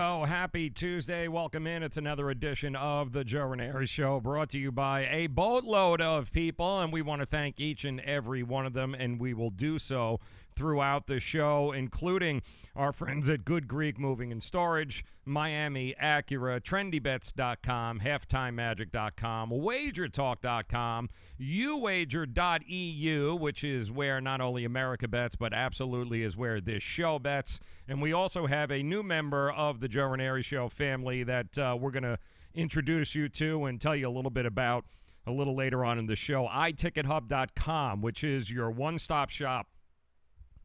go. Happy Tuesday. Welcome in. It's another edition of the Joe Raineri Show, brought to you by a boatload of people, and we want to thank each and every one of them, and we will do so throughout the show, including our friends at Good Greek Moving and Storage, Miami Acura, TrendyBets.com, HalftimeMagic.com, WagerTalk.com, uwager.eu, which is where not only America bets, but absolutely is where this show bets. And we also have a new member of the Joe Raineri Show family that we're going to introduce you to and tell you a little bit about a little later on in the show. iTicketHub.com, which is your one-stop shop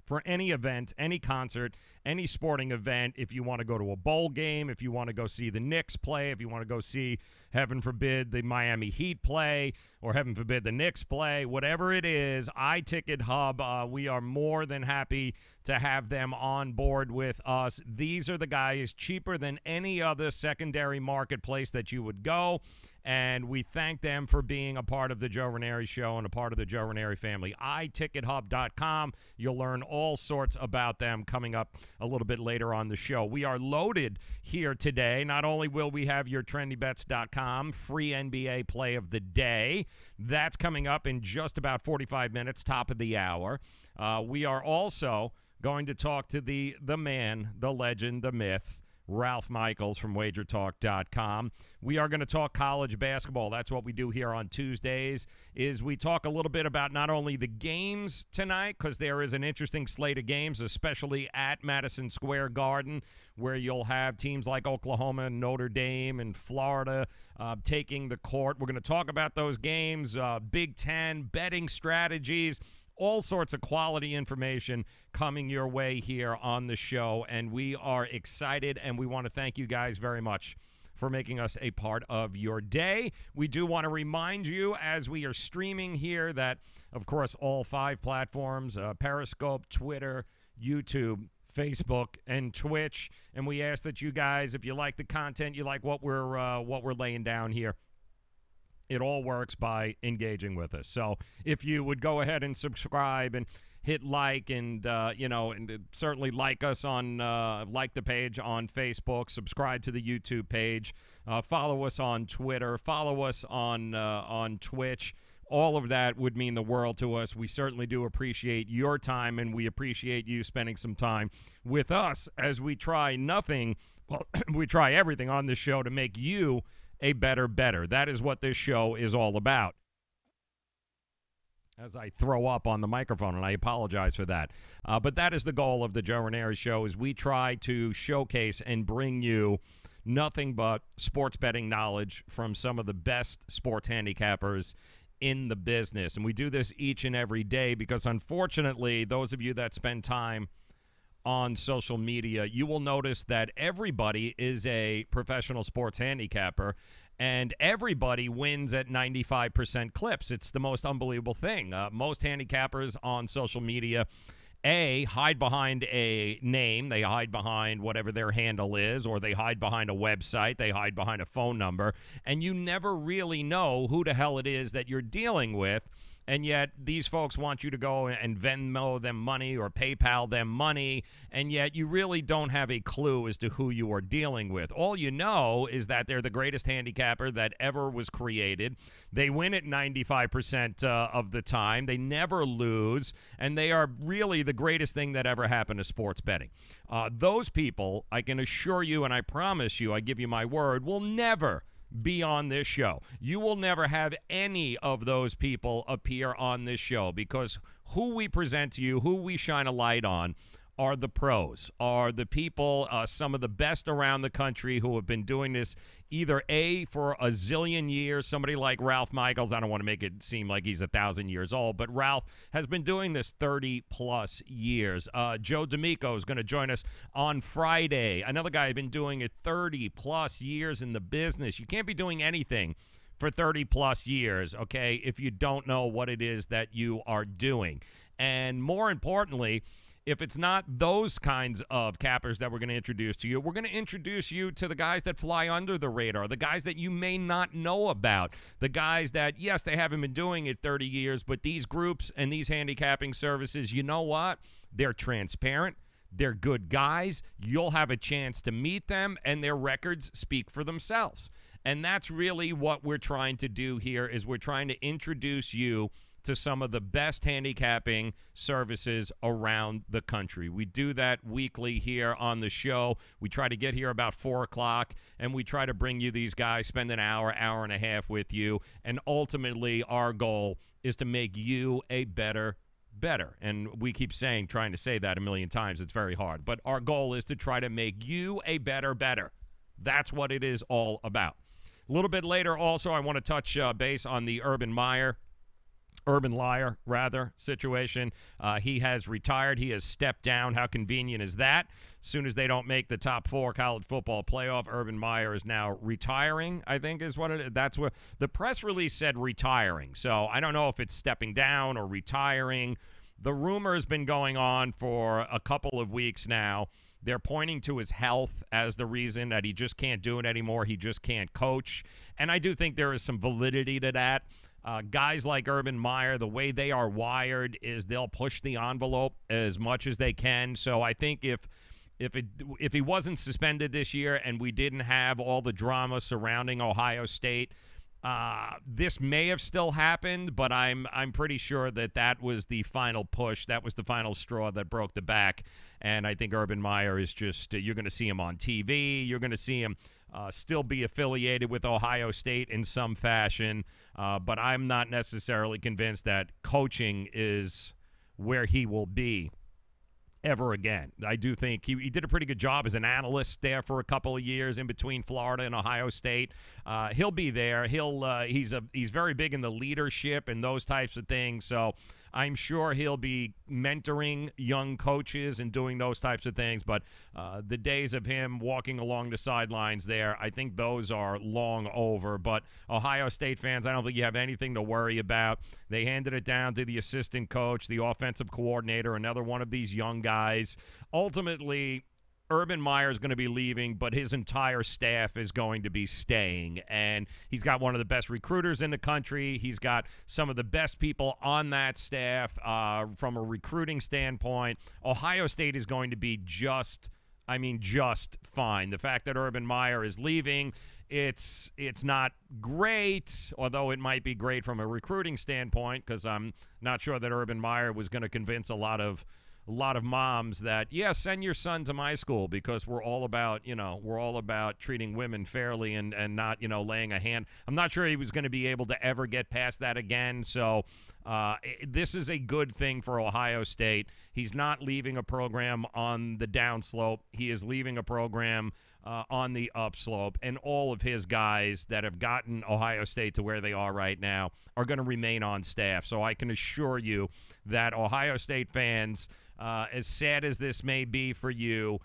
for any event, any concert, any sporting event. If you want to go to a bowl game, if you want to go see the Knicks play, if you want to go see, heaven forbid, the Miami Heat play, or heaven forbid, the Knicks play, whatever it is, iTicket Hub, we are more than happy to have them on board with us. These are the guys cheaper than any other secondary marketplace that you would go. And we thank them for being a part of the Joe Raineri Show and a part of the Joe Raineri family. iTicketHub.com. You'll learn all sorts about them coming up a little bit later on the show. We are loaded here today. Not only will we have your TrendyBets.com free NBA play of the day. That's coming up in just about 45 minutes, top of the hour. We are also going to talk to the man, the legend, the myth, Ralph Michaels from WagerTalk.com. We are going to talk college basketball. That's what we do here on Tuesdays, is we talk a little bit about not only the games tonight, because there is an interesting slate of games, especially at Madison Square Garden, where you'll have teams like Oklahoma and Notre Dame and Florida taking the court. We're going to talk about those games, Big Ten, betting strategies, all sorts of quality information coming your way here on the show, and we are excited, and we want to thank you guys very much for making us a part of your day. We do want to remind you, as we are streaming here, that, of course, all 5 platforms, Periscope, Twitter, YouTube, Facebook, and Twitch, and we ask that you guys, if you like the content, you like what we're laying down here, it all works by engaging with us. So if you would go ahead and subscribe and hit like and, and certainly like us on, like the page on Facebook, subscribe to the YouTube page, follow us on Twitter, follow us on Twitch. All of that would mean the world to us. We certainly do appreciate your time, and we appreciate you spending some time with us as we try we try everything on this show to make you a better. That is what this show is all about. As I throw up on the microphone, and I apologize for that. But that is the goal of the Joe Raineri Show, is we try to showcase and bring you nothing but sports betting knowledge from some of the best sports handicappers in the business. And we do this each and every day because, unfortunately, those of you that spend time on social media, you will notice that everybody is a professional sports handicapper, and everybody wins at 95% clips. It's the most unbelievable thing. Most handicappers on social media, hide behind a name. They hide behind whatever their handle is, or they hide behind a website. They hide behind a phone number, and you never really know who the hell it is that you're dealing with. And yet these folks want you to go and Venmo them money or PayPal them money, and yet you really don't have a clue as to who you are dealing with. All you know is that they're the greatest handicapper that ever was created. They win at 95% of the time. They never lose, and they are really the greatest thing that ever happened to sports betting. Those people, I can assure you, and I promise you, I give you my word, will never be on this show. You will never have any of those people appear on this show, because who we present to you, who we shine a light on, are the pros, are the people, some of the best around the country who have been doing this either for a zillion years. Somebody like Ralph Michaels, I don't want to make it seem like he's 1,000 years old, but Ralph has been doing this 30-plus years. Joe D'Amico is going to join us on Friday. Another guy who's been doing it 30-plus years in the business. You can't be doing anything for 30-plus years, okay, if you don't know what it is that you are doing. And more importantly, if it's not those kinds of cappers that we're going to introduce to you, we're going to introduce you to the guys that fly under the radar, the guys that you may not know about, the guys that, yes, they haven't been doing it 30 years, but these groups and these handicapping services, you know what? They're transparent. They're good guys. You'll have a chance to meet them, and their records speak for themselves. And that's really what we're trying to do here, is we're trying to introduce you to some of the best handicapping services around the country. We do that weekly here on the show. We try to get here about 4 o'clock, and we try to bring you these guys, spend an hour, hour and a half with you, and ultimately our goal is to make you a better. And we keep trying to say that a million times. It's very hard. But our goal is to try to make you a better. That's what it is all about. A little bit later also, I want to touch base on the Urban Liar situation. He has retired. He has stepped down. How convenient is that? As soon as they don't make the top 4 college football playoff, Urban Meyer is now retiring, I think is what it is. That's what the press release said, retiring. So I don't know if it's stepping down or retiring. The rumor has been going on for a couple of weeks now. They're pointing to his health as the reason that he just can't do it anymore. He just can't coach. And I do think there is some validity to that. Guys like Urban Meyer, the way they are wired is they'll push the envelope as much as they can. So I think if he wasn't suspended this year and we didn't have all the drama surrounding Ohio State, this may have still happened, but I'm pretty sure that was the final push. That was the final straw that broke the back. And I think Urban Meyer is just, you're going to see him on TV. You're going to see him still be affiliated with Ohio State in some fashion. But I'm not necessarily convinced that coaching is where he will be ever again. I do think he did a pretty good job as an analyst there for a couple of years in between Florida and Ohio State. He'll be there. He's very big in the leadership and those types of things. So I'm sure he'll be mentoring young coaches and doing those types of things. But the days of him walking along the sidelines there, I think those are long over. But Ohio State fans, I don't think you have anything to worry about. They handed it down to the assistant coach, the offensive coordinator, another one of these young guys. Ultimately, Urban Meyer is going to be leaving, but his entire staff is going to be staying. And he's got one of the best recruiters in the country. He's got some of the best people on that staff from a recruiting standpoint. Ohio State is going to be just fine. The fact that Urban Meyer is leaving, it's not great, although it might be great from a recruiting standpoint, because I'm not sure that Urban Meyer was going to convince a lot of moms that, send your son to my school, because we're all about treating women fairly and not, laying a hand. I'm not sure he was going to be able to ever get past that again. So this is a good thing for Ohio State. He's not leaving a program on the downslope. He is leaving a program on the upslope, and all of his guys that have gotten Ohio State to where they are right now are going to remain on staff. So I can assure you that Ohio State fans, as sad as this may be for you,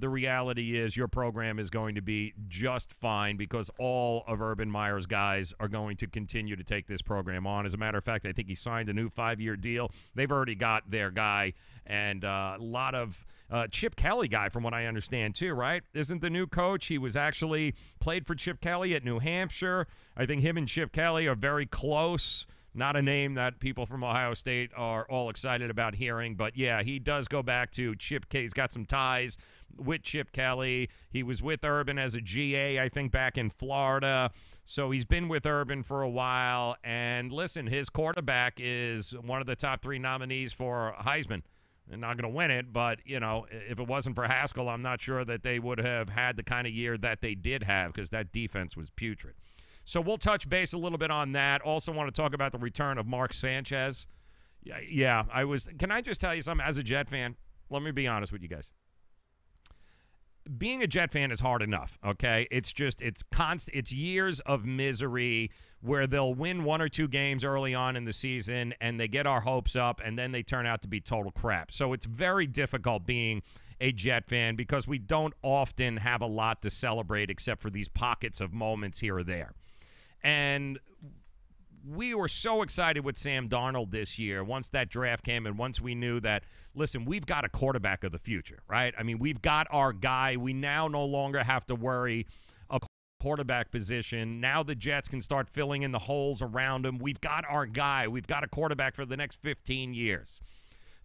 the reality is your program is going to be just fine, because all of Urban Meyer's guys are going to continue to take this program on. As a matter of fact, I think he signed a new 5-year deal. They've already got their guy, and a lot of Chip Kelly guy, from what I understand, too, right? Isn't the new coach? He was actually played for Chip Kelly at New Hampshire. I think him and Chip Kelly are very close. Not a name that people from Ohio State are all excited about hearing. But, yeah, he does go back to Chip Kelly. He's got some ties with Chip Kelly. He was with Urban as a GA, I think, back in Florida. So he's been with Urban for a while. And, listen, his quarterback is one of the top 3 nominees for Heisman. They're not going to win it, but, if it wasn't for Haskell, I'm not sure that they would have had the kind of year that they did have, because that defense was putrid. So we'll touch base a little bit on that. Also want to talk about the return of Mark Sanchez. Yeah, can I just tell you something? As a Jet fan, let me be honest with you guys. Being a Jet fan is hard enough, okay? It's constant. It's years of misery where they'll win 1 or 2 games early on in the season and they get our hopes up, and then they turn out to be total crap. So it's very difficult being a Jet fan, because we don't often have a lot to celebrate except for these pockets of moments here or there. And we were so excited with Sam Darnold this year once that draft came, and once we knew that, listen, we've got a quarterback of the future, right? I mean, we've got our guy. We now no longer have to worry a quarterback position. Now the Jets can start filling in the holes around him. We've got our guy. We've got a quarterback for the next 15 years.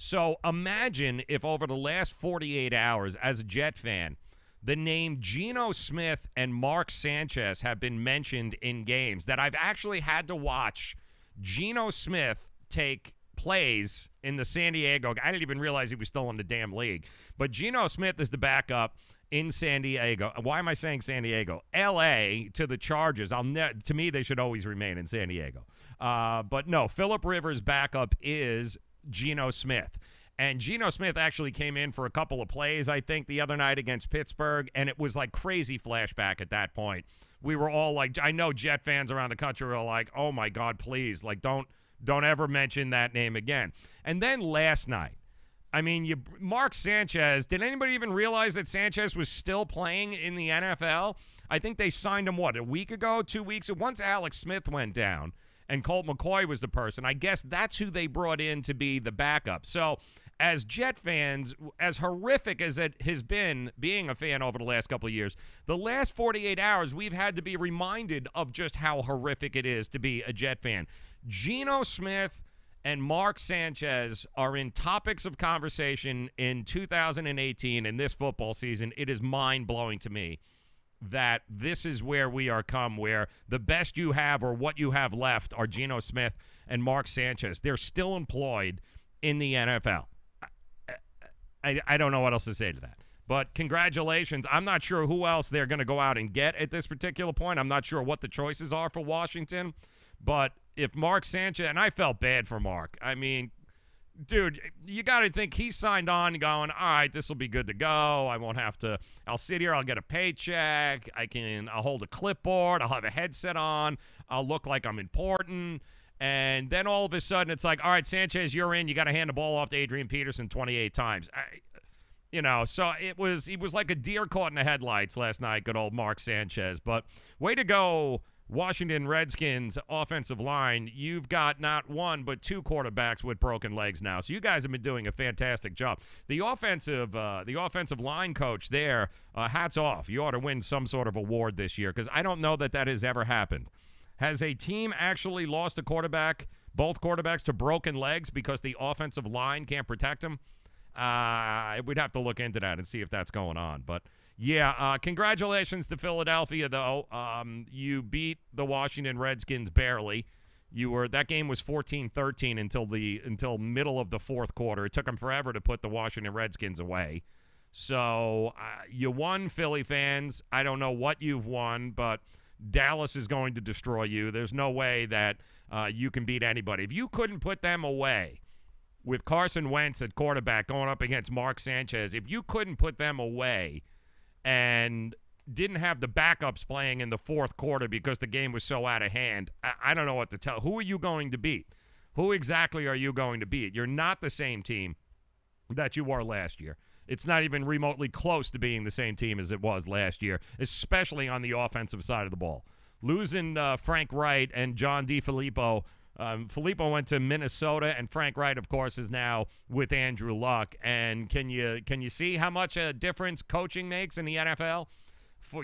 So imagine if over the last 48 hours, as a Jet fan, the name Geno Smith and Mark Sanchez have been mentioned in games that I've actually had to watch Geno Smith take plays in the San Diego. I didn't even realize he was still in the damn league. But Geno Smith is the backup in San Diego. Why am I saying San Diego? L.A. to the Chargers. To me, they should always remain in San Diego. But no, Phillip Rivers' backup is Geno Smith. And Geno Smith actually came in for a couple of plays, I think, the other night against Pittsburgh, and it was like crazy flashback at that point. We were all like, I know Jet fans around the country were like, oh my God, please, like don't ever mention that name again. And then last night, I mean, Mark Sanchez, did anybody even realize that Sanchez was still playing in the NFL? I think they signed him, a week ago, 2 weeks? Once Alex Smith went down and Colt McCoy was the person, I guess that's who they brought in to be the backup. So as Jet fans, as horrific as it has been being a fan over the last couple of years, the last 48 hours, we've had to be reminded of just how horrific it is to be a Jet fan. Geno Smith and Mark Sanchez are in topics of conversation in 2018 in this football season. It is mind-blowing to me that this is where we are come, where the best you have or what you have left are Geno Smith and Mark Sanchez. They're still employed in the NFL. I don't know what else to say to that. But congratulations. I'm not sure who else they're going to go out and get at this particular point. I'm not sure what the choices are for Washington. But if Mark Sanchez, and I felt bad for Mark. I mean, dude, you got to think he signed on going, all right, this will be good to go. I won't have to, I'll sit here, I'll get a paycheck. I'll hold a clipboard. I'll have a headset on. I'll look like I'm important. And then all of a sudden it's like, all right, Sanchez, you're in. You got to hand the ball off to Adrian Peterson 28 times. So he was like a deer caught in the headlights last night, good old Mark Sanchez. But way to go, Washington Redskins offensive line. You've got not one but two quarterbacks with broken legs now. So you guys have been doing a fantastic job. The offensive line coach there, hats off. You ought to win some sort of award this year because I don't know that has ever happened. Has a team actually lost a quarterback, both quarterbacks, to broken legs because the offensive line can't protect them? We'd have to look into that and see if that's going on. But, yeah, congratulations to Philadelphia, though. You beat the Washington Redskins barely. That game was 14-13 until middle of the fourth quarter. It took them forever to put the Washington Redskins away. So you won, Philly fans. I don't know what you've won, but Dallas is going to destroy you. There's no way that you can beat anybody. If you couldn't put them away with Carson Wentz at quarterback going up against Mark Sanchez, if you couldn't put them away and didn't have the backups playing in the fourth quarter because the game was so out of hand, I don't know what to tell. Who are you going to beat? Who exactly are you going to beat? You're not the same team that you were last year. It's not even remotely close to being the same team as it was last year, especially on the offensive side of the ball. Losing Frank Wright and John DeFilippo. Filippo went to Minnesota, and Frank Wright, of course, is now with Andrew Luck. And can you see how much a difference coaching makes in the NFL?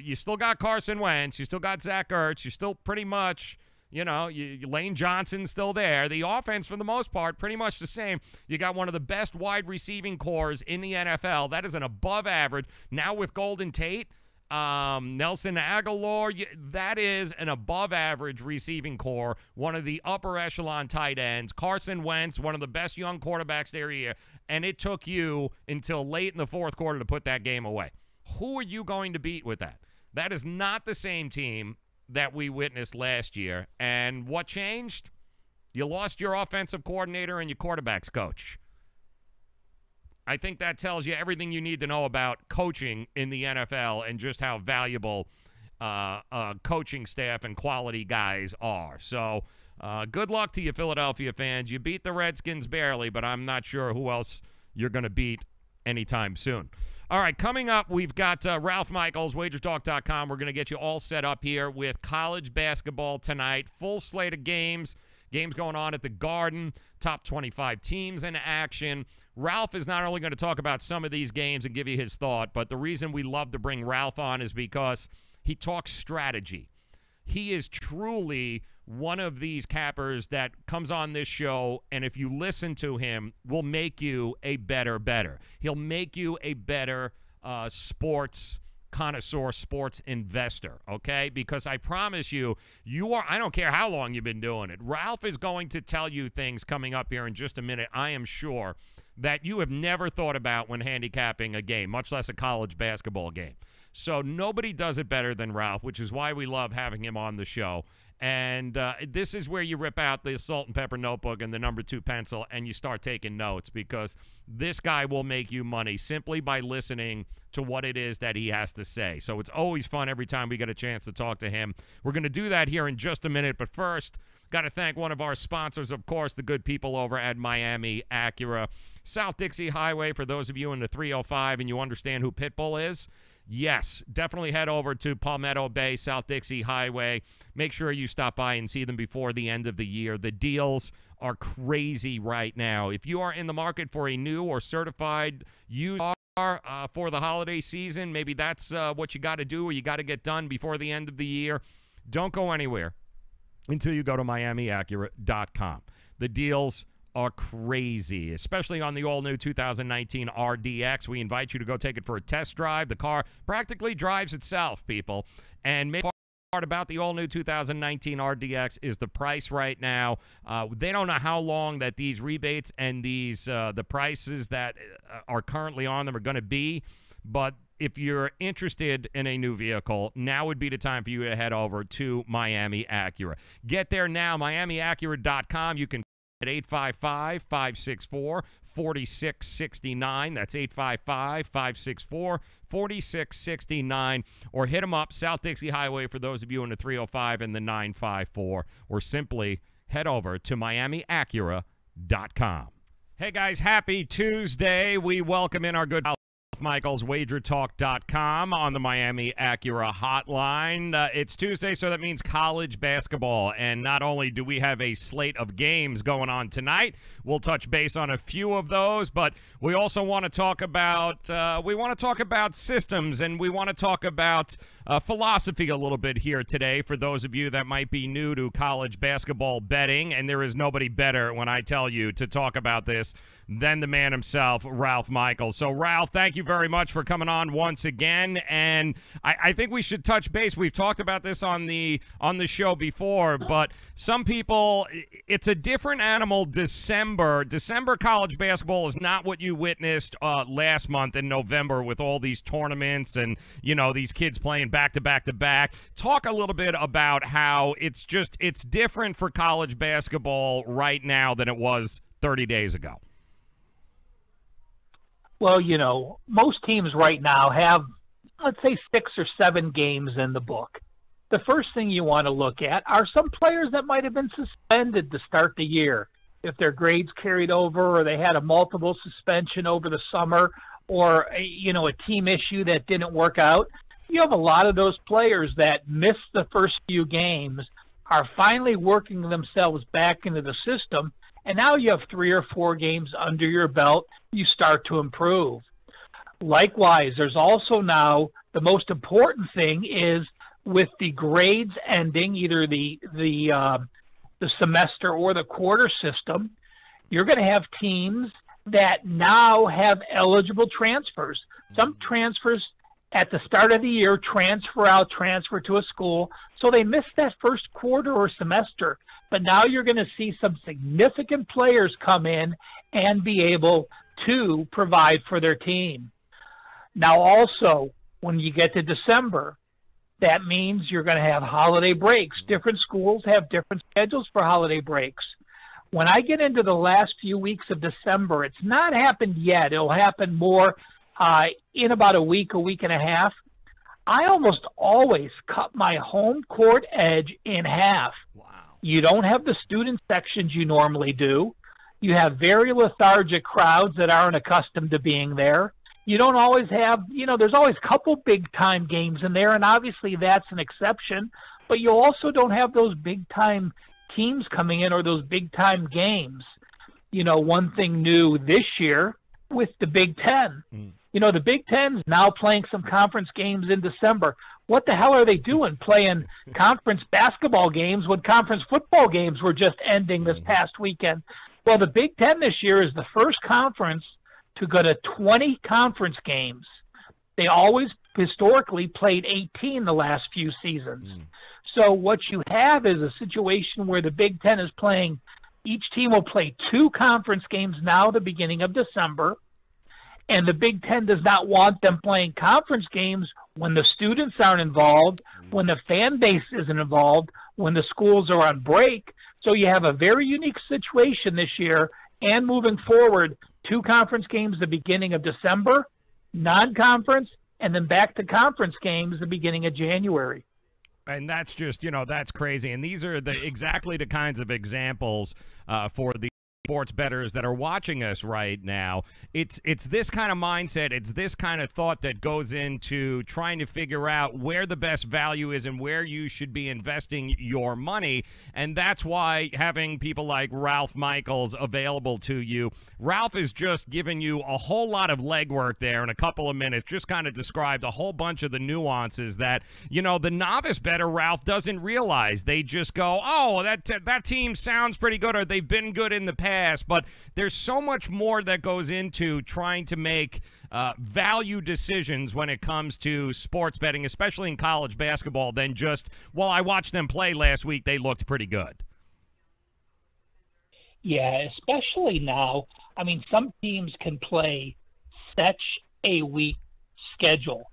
You still got Carson Wentz. You still got Zach Ertz. You still pretty much, Lane Johnson's still there. The offense, for the most part, pretty much the same. You got one of the best wide receiving cores in the NFL. That is an above average. Now with Golden Tate, Nelson Aguilar, that is an above average receiving core. One of the upper echelon tight ends. Carson Wentz, one of the best young quarterbacks there here. And it took you until late in the fourth quarter to put that game away. Who are you going to beat with that? That is not the same team that we witnessed last year. And what changed? You lost your offensive coordinator and your quarterback's coach. I think that tells you everything you need to know about coaching in the NFL and just how valuable coaching staff and quality guys are. So good luck to you, Philadelphia fans. You beat the Redskins barely, but I'm not sure who else you're going to beat anytime soon. All right, coming up, we've got Ralph Michaels, wagertalk.com. We're going to get you all set up here with college basketball tonight. Full slate of games. Games going on at the Garden. Top 25 teams in action. Ralph is not only going to talk about some of these games and give you his thought, but the reason we love to bring Ralph on is because he talks strategy. he is truly one of these cappers that comes on this show, and if you listen to him, will make you a better. He'll make you a better sports connoisseur, sports investor, okay? Because I promise you, I don't care how long you've been doing it. Ralph is going to tell you things coming up here in just a minute, I am sure, that you have never thought about when handicapping a game, much less a college basketball game. So nobody does it better than Ralph, which is why we love having him on the show. And this is where you rip out the salt and pepper notebook and the number 2 pencil and you start taking notes, because this guy will make you money simply by listening to what it is that he has to say. So it's always fun every time we get a chance to talk to him. We're going to do that here in just a minute, but first, got to thank one of our sponsors, of course, the good people over at Miami Acura. South Dixie Highway, for those of you in the 305 and you understand who Pitbull is, yes, definitely head over to Palmetto Bay, South Dixie Highway. Make sure you stop by and see them before the end of the year. The deals are crazy right now. If you are in the market for a new or certified used car for the holiday season, maybe that's what you got to do or you got to get done before the end of the year. Don't go anywhere until you go to MiamiAcura.com. The deals are crazy, especially on the all-new 2019 RDX. We invite you to go take it for a test drive. The car practically drives itself, people. And maybe part about the all-new 2019 RDX is the price right now. They don't know how long that these rebates and these the prices that are currently on them are going to be, but if you're interested in a new vehicle, now would be the time for you to head over to Miami Acura. Get there now, MiamiAcura.com. You can at 855-564-4669. That's 855-564-4669. Or hit them up, South Dixie Highway, for those of you in the 305 and the 954. Or simply head over to MiamiAcura.com. Hey, guys, happy Tuesday. We welcome in our good Michaels, WagerTalk.com on the Miami Acura hotline. It's Tuesday, so that means college basketball. And not only do we have a slate of games going on tonight, we'll touch base on a few of those, but we also want to talk about systems, and we want to talk about philosophy a little bit here today for those of you that might be new to college basketball betting. And there is nobody better, when I tell you, to talk about this than the man himself, Ralph Michaels. So, Ralph, thank you very much for coming on once again. And I think we should touch base. We've talked about this on the show before, but some people, it's a different animal. December college basketball is not what you witnessed last month in November with all these tournaments and, you know, these kids playing back to back to back. Talk a little bit about how it's different for college basketball right now than it was 30 days ago. Well, you know, most teams right now have, let's say, 6 or 7 games in the book. The first thing you want to look at are some players that might have been suspended to start the year. If their grades carried over, or they had a multiple suspension over the summer, or, a team issue that didn't work out. You have a lot of those players that missed the first few games, are finally working themselves back into the system, and now you have 3 or 4 games under your belt. You start to improve. Likewise, there's also now the most important thing is with the grades ending, either the semester or the quarter system, you're going to have teams that now have eligible transfers. Some transfers at the start of the year transfer to a school, so they missed that first quarter or semester. But now you're going to see some significant players come in and be able to provide for their team. Now also, when you get to December, that means you're going to have holiday breaks. Different schools have different schedules for holiday breaks. When I get into the last few weeks of December, it's not happened yet. It'll happen more in about a week and a half. I almost always cut my home court edge in half. Wow. You don't have the student sections you normally do. You have very lethargic crowds that aren't accustomed to being there. You don't always have, there's always a couple big-time games in there, and obviously that's an exception, but you also don't have those big-time teams coming in or those big-time games. One thing new this year with the Big Ten, You know, the Big Ten's now playing some conference games in December. What the hell are they doing playing conference basketball games when conference football games were just ending this past weekend? Well, the Big Ten this year is the first conference to go to 20 conference games. They always historically played 18 the last few seasons. So what you have is a situation where the Big Ten is playing, each team will play 2 conference games now at the beginning of December, and the Big Ten does not want them playing conference games when the students aren't involved, when the fan base isn't involved, when the schools are on break. So you have a very unique situation this year, and moving forward, 2 conference games the beginning of December, non-conference, and then back to conference games the beginning of January. And that's just, that's crazy. And these are exactly the kinds of examples for the sports bettors that are watching us right now. It's this kind of mindset, it's this kind of thought that goes into trying to figure out where the best value is and where you should be investing your money. And that's why having people like Ralph Michaels available to you. Ralph has just given you a whole lot of legwork there in a couple of minutes, just kind of described a whole bunch of the nuances that, the novice bettor, Ralph, doesn't realize. They just go, oh, that team sounds pretty good, or they've been good in the past. But there's so much more that goes into trying to make value decisions when it comes to sports betting, especially in college basketball, than just, well, I watched them play last week, they looked pretty good. Yeah, especially now. I mean, some teams can play such a weak schedule.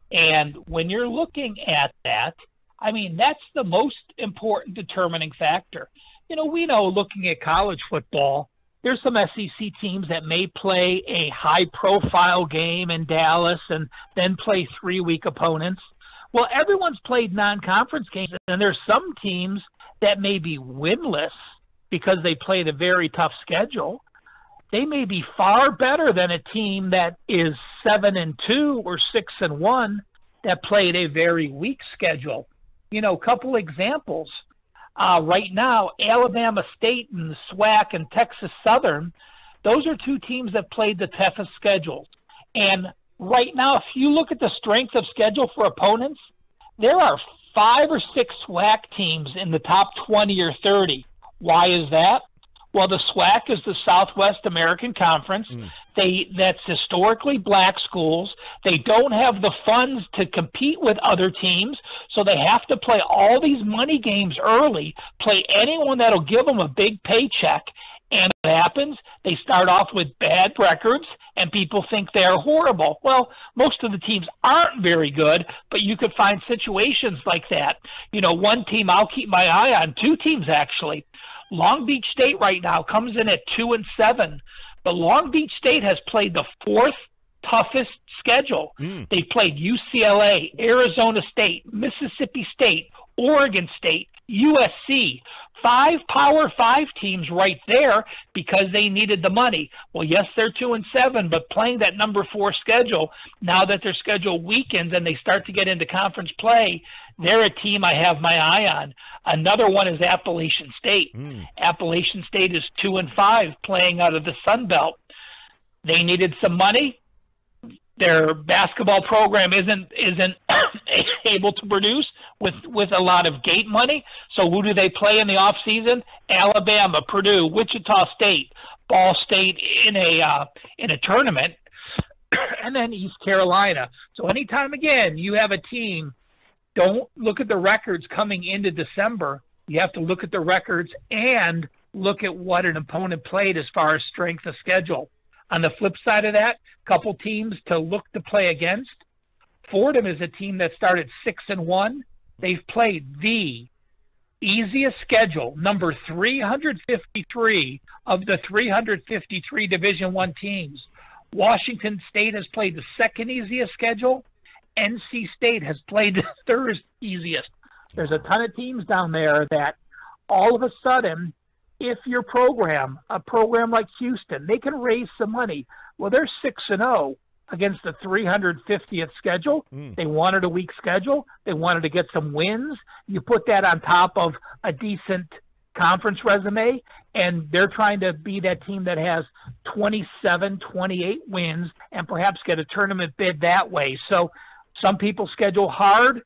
And when you're looking at that, I mean, that's the most important determining factor. We know looking at college football, there's some SEC teams that may play a high-profile game in Dallas and then play 3-week opponents. Well, everyone's played non-conference games, and there's some teams that may be winless because they played a very tough schedule. They may be far better than a team that is 7-2 or 6-1 that played a very weak schedule. A couple examples. Right now, Alabama State and the SWAC and Texas Southern, those are 2 teams that played the toughest schedules. And right now, if you look at the strength of schedule for opponents, there are 5 or 6 SWAC teams in the top 20 or 30. Why is that? Well, the SWAC is the Southwest American Conference. That's historically black schools. They don't have the funds to compete with other teams, so they have to play all these money games early, play anyone that'll give them a big paycheck. And what happens? They start off with bad records, and people think they're horrible. Well, most of the teams aren't very good, but you could find situations like that. One team I'll keep my eye on, 2 teams actually. Long Beach State right now comes in at 2-7. But Long Beach State has played the 4th toughest schedule. They've played UCLA, Arizona State, Mississippi State, Oregon State, USC. 5 Power 5 teams right there because they needed the money. Well, yes, they're 2-7, but playing that number 4 schedule, now that their schedule weakens and they start to get into conference play, they're a team I have my eye on. Another one is Appalachian State. Appalachian State is 2-5, playing out of the Sun Belt. They needed some money. Their basketball program isn't able to produce with a lot of gate money. So who do they play in the off season? Alabama, Purdue, Wichita State, Ball State in a tournament, and then East Carolina. So anytime again you have a team, don't look at the records coming into December. You have to look at the records and look at what an opponent played as far as strength of schedule. On the flip side of that, couple teams to look to play against. Fordham is a team that started 6-1. They've played the easiest schedule, number 353 of the 353 Division I teams. Washington State has played the 2nd easiest schedule. NC State has played the 3rd easiest. There's a ton of teams down there that all of a sudden, if your program, a program like Houston, they can raise some money. Well, they're 6-0 against the 350th schedule. They wanted a weak schedule. They wanted to get some wins. You put that on top of a decent conference resume, and they're trying to be that team that has 27, 28 wins and perhaps get a tournament bid that way. So some people schedule hard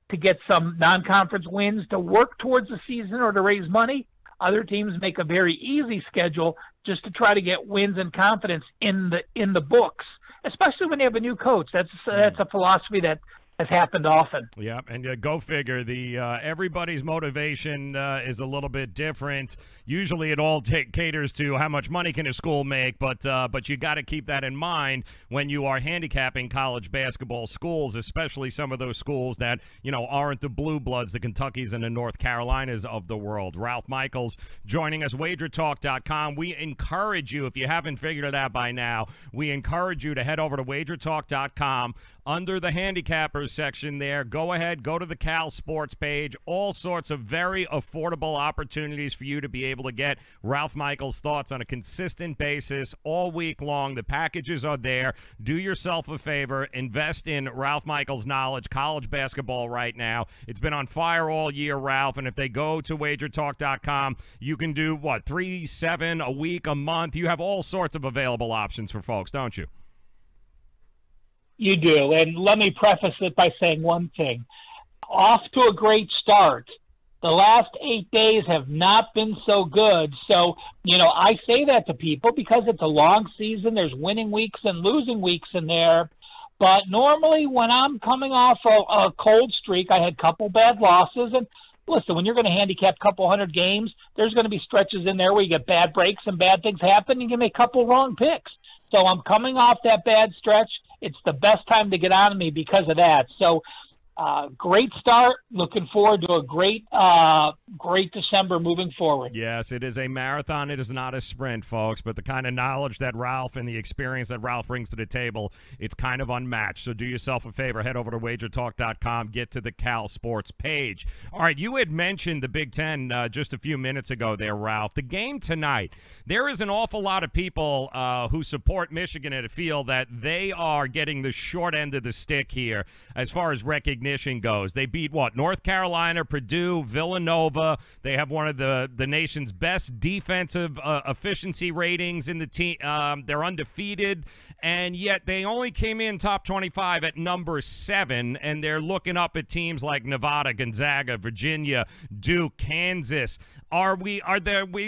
to get some non-conference wins to work towards the season or to raise money. Other teams make a very easy schedule just to try to get wins and confidence in the books, especially when they have a new coach. That's a philosophy that has happened often. Yeah, and go figure. The everybody's motivation is a little bit different. Usually, it all caters to how much money can a school make, but you got to keep that in mind when you are handicapping college basketball schools, especially some of those schools that aren't the blue bloods, the Kentuckys and the North Carolinas of the world. Ralph Michaels joining us, WagerTalk.com. We encourage you, if you haven't figured it out by now, we encourage you to head over to WagerTalk.com. Under the handicappers section there, go ahead, go to the Cal Sports page. All sorts of very affordable opportunities for you to be able to get Ralph Michaels' thoughts on a consistent basis all week long. The packages are there. Do yourself a favor. Invest in Ralph Michaels' knowledge, college basketball right now. It's been on fire all year, Ralph, and if they go to WagerTalk.com, you can do, what, 3, 7, a week, a month? You have all sorts of available options for folks, don't you? You do, and let me preface it by saying one thing. Off to a great start. The last 8 days have not been so good. So, I say that to people because it's a long season. There's winning weeks and losing weeks in there. But normally when I'm coming off a cold streak, I had a couple bad losses. And listen, when you're going to handicap a couple hundred games, there's going to be stretches in there where you get bad breaks and bad things happen. And you make a couple wrong picks. So I'm coming off that bad stretch. It's the best time to get on me because of that. So great start. Looking forward to a great December moving forward. Yes, it is a marathon. It is not a sprint, folks, but the kind of knowledge that Ralph and the experience that Ralph brings to the table, it's kind of unmatched. So do yourself a favor. Head over to WagerTalk.com. Get to the Cal Sports page. All right, you had mentioned the Big Ten just a few minutes ago there, Ralph. The game tonight, there is an awful lot of people who support Michigan and feel that they are getting the short end of the stick here as far as recognition goes. They beat North Carolina, Purdue, Villanova. They have one of the nation's best defensive efficiency ratings in the team. They're undefeated, and yet they only came in top 25 at number 7, and they're looking up at teams like Nevada, Gonzaga, Virginia, Duke, Kansas. Are we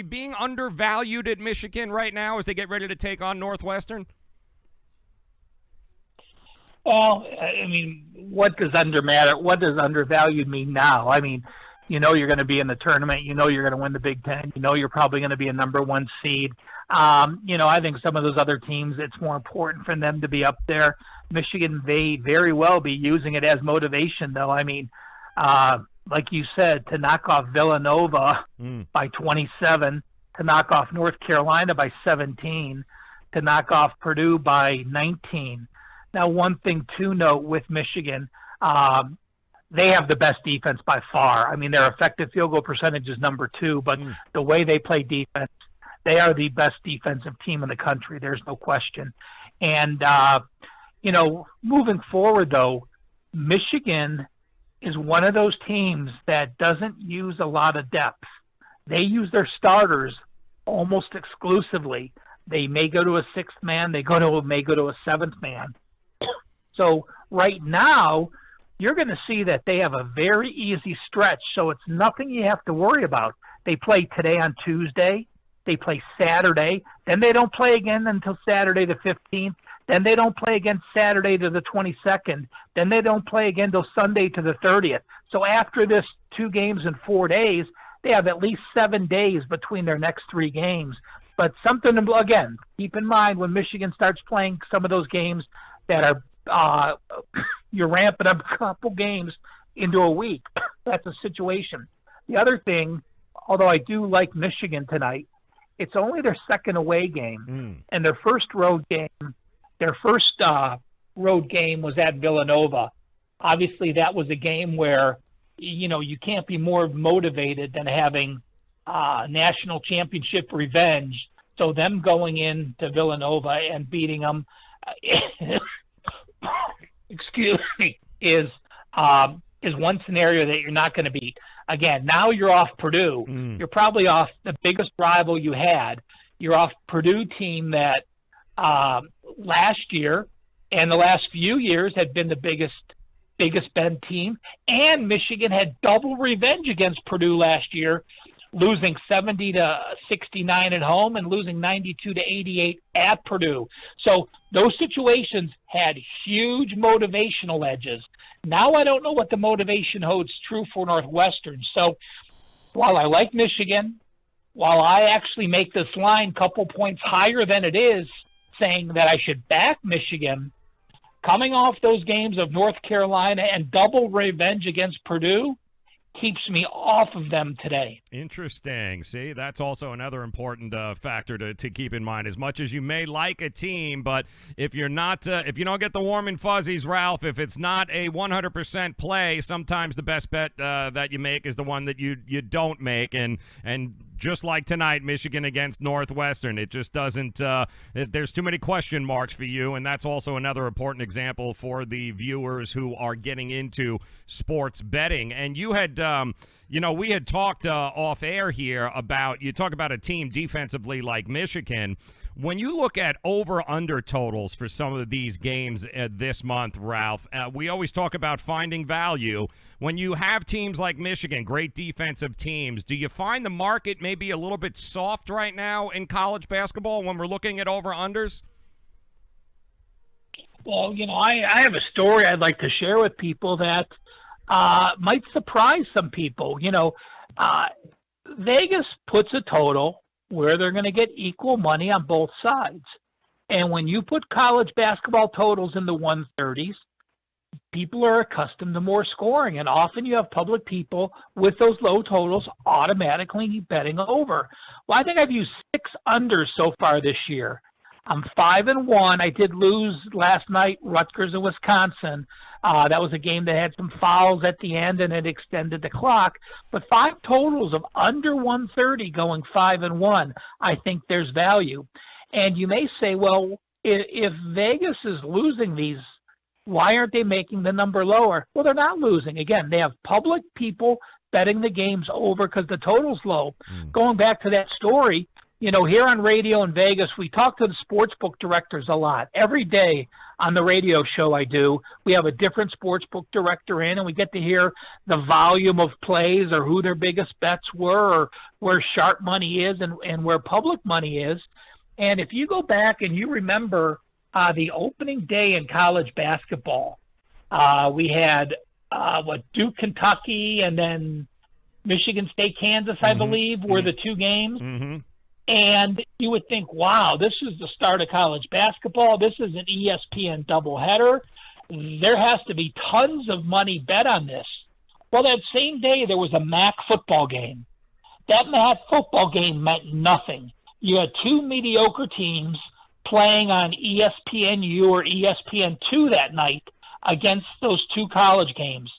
being undervalued at Michigan right now as they get ready to take on Northwestern? Well, I mean, what does undervalued mean now? I mean, you're going to be in the tournament. You're going to win the Big Ten. You're probably going to be a number 1 seed. I think some of those other teams, it's more important for them to be up there. Michigan may very well be using it as motivation, though. I mean, like you said, to knock off Villanova by 27, to knock off North Carolina by 17, to knock off Purdue by 19. Now, one thing to note with Michigan, they have the best defense by far. I mean, their effective field goal percentage is number 2, but the way they play defense, they are the best defensive team in the country. There's no question. And, moving forward, though, Michigan is one of those teams that doesn't use a lot of depth. They use their starters almost exclusively. They may go to a 6th man. They may go to a 7th man. So right now, you're going to see that they have a very easy stretch, so it's nothing you have to worry about. They play today on Tuesday. They play Saturday. Then they don't play again until Saturday the 15th. Then they don't play again Saturday to the 22nd. Then they don't play again till Sunday to the 30th. So after this 2 games in 4 days, they have at least 7 days between their next 3 games. But something to, again, keep in mind when Michigan starts playing some of those games that are you're ramping up a couple games into a week. That's a situation. The other thing, although I do like Michigan tonight, it's only their 2nd away game, and their first road game was at Villanova. Obviously, that was a game where you can't be more motivated than having national championship revenge. So them going into Villanova and beating them. Excuse me, is is one scenario that you're not going to beat. Again, now you're off Purdue. You're probably off the biggest rival you had. You're off Purdue team that last year and the last few years had been the biggest Ben team. And Michigan had double revenge against Purdue last year, losing 70-69 at home and losing 92-88 at Purdue. So those situations had huge motivational edges. Now I don't know what the motivation holds true for Northwestern. So while I like Michigan, while I actually make this line a couple points higher than it is, saying that I should back Michigan, coming off those games of North Carolina and double revenge against Purdue, keeps me off of them today. Interesting. See, that's also another important factor to keep in mind. As much as you may like a team, but if you're not, if you don't get the warm and fuzzies, Ralph, if it's not a 100% play, sometimes the best bet that you make is the one that you don't make. And just like tonight, Michigan against Northwestern, it just doesn't. There's too many question marks for you, and that's also another important example for the viewers who are getting into sports betting. And you had. We had talked off air here about, you talk about a team defensively like Michigan. When you look at over-under totals for some of these games this month, Ralph, we always talk about finding value. When you have teams like Michigan, great defensive teams, do you find the market maybe a little bit soft right now in college basketball when we're looking at over-unders? Well, I have a story I'd like to share with people that might surprise some people. Vegas puts a total where they're going to get equal money on both sides. And when you put college basketball totals in the 130s, people are accustomed to more scoring. And often you have public people with those low totals automatically betting over. Well, I think I've used 6 unders so far this year. I'm 5-1. I did lose last night, Rutgers and Wisconsin. That was a game that had some fouls at the end and it extended the clock. But 5 totals of under 130 going 5-1, I think there's value. And you may say, well, if Vegas is losing these, why aren't they making the number lower? Well, they're not losing. Again, they have public people betting the games over because the total's low. Going back to that story, here on radio in Vegas, we talk to the sportsbook directors a lot. Every day on the radio show I do, we have a different sportsbook director in, and we get to hear the volume of plays or who their biggest bets were or where sharp money is and where public money is. And if you go back and you remember the opening day in college basketball, we had, Duke, Kentucky, and then Michigan State, Kansas, I believe, were the 2 games. And you would think, wow, this is the start of college basketball. This is an ESPN doubleheader. There has to be tons of money bet on this. Well, that same day, there was a MAC football game. That MAC football game meant nothing. You had 2 mediocre teams playing on ESPNU or ESPN2 that night against those 2 college games.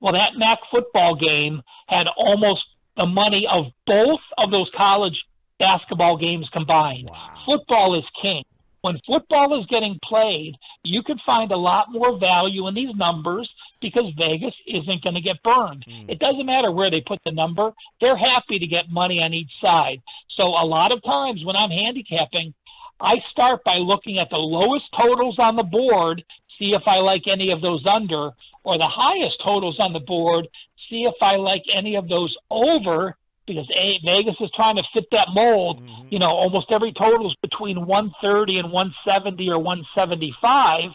Well, that MAC football game had almost the money of both of those college basketball games combined. Wow. Football is king. When football is getting played, you can find a lot more value in these numbers because Vegas isn't going to get burned. It doesn't matter where they put the number. They're happy to get money on each side. So a lot of times when I'm handicapping, I start by looking at the lowest totals on the board, see if I like any of those under, or the highest totals on the board, see if I like any of those over, because Vegas is trying to fit that mold. Almost every total is between 130 and 170 or 175.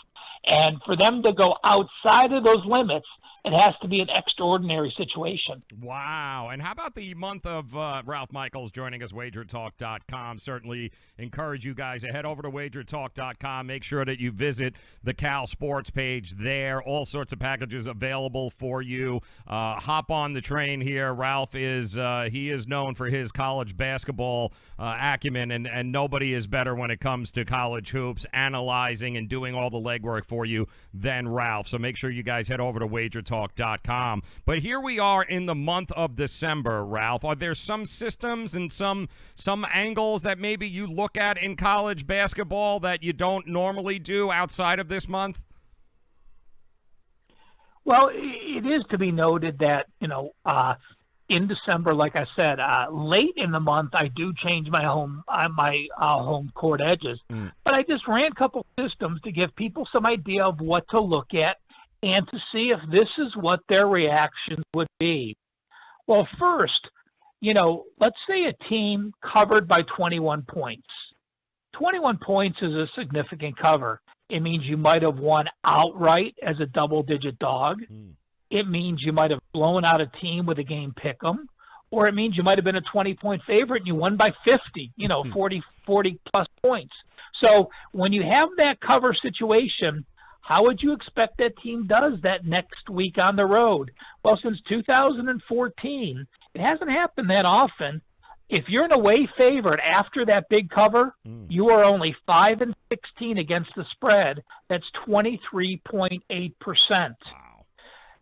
And for them to go outside of those limits, it has to be an extraordinary situation. Wow. And how about the month of Ralph Michaels joining us, wagertalk.com? Certainly encourage you guys to head over to wagertalk.com. Make sure that you visit the Cal Sports page there. All sorts of packages available for you. Hop on the train here. Ralph is he is known for his college basketball acumen, and nobody is better when it comes to college hoops, analyzing and doing all the legwork for you than Ralph. So make sure you guys head over to wagertalk.com. But here we are in the month of December, Ralph. Are there some systems and some angles that maybe you look at in college basketball that you don't normally do outside of this month? Well, it is to be noted that, in December, like I said, late in the month, I do change my home court edges. But I just ran a couple systems to give people some idea of what to look at and to see if this is what their reactions would be. Well, first, let's say a team covered by 21 points. 21 points is a significant cover. It means you might have won outright as a double-digit dog. It means you might have blown out a team with a game pick'em, or it means you might have been a 20-point favorite and you won by 50, 40-plus points. So when you have that cover situation, how would you expect that team does that next week on the road? Well, since 2014, it hasn't happened that often. If you're an away favorite after that big cover, you are only 5-16 against the spread. That's 23.8%.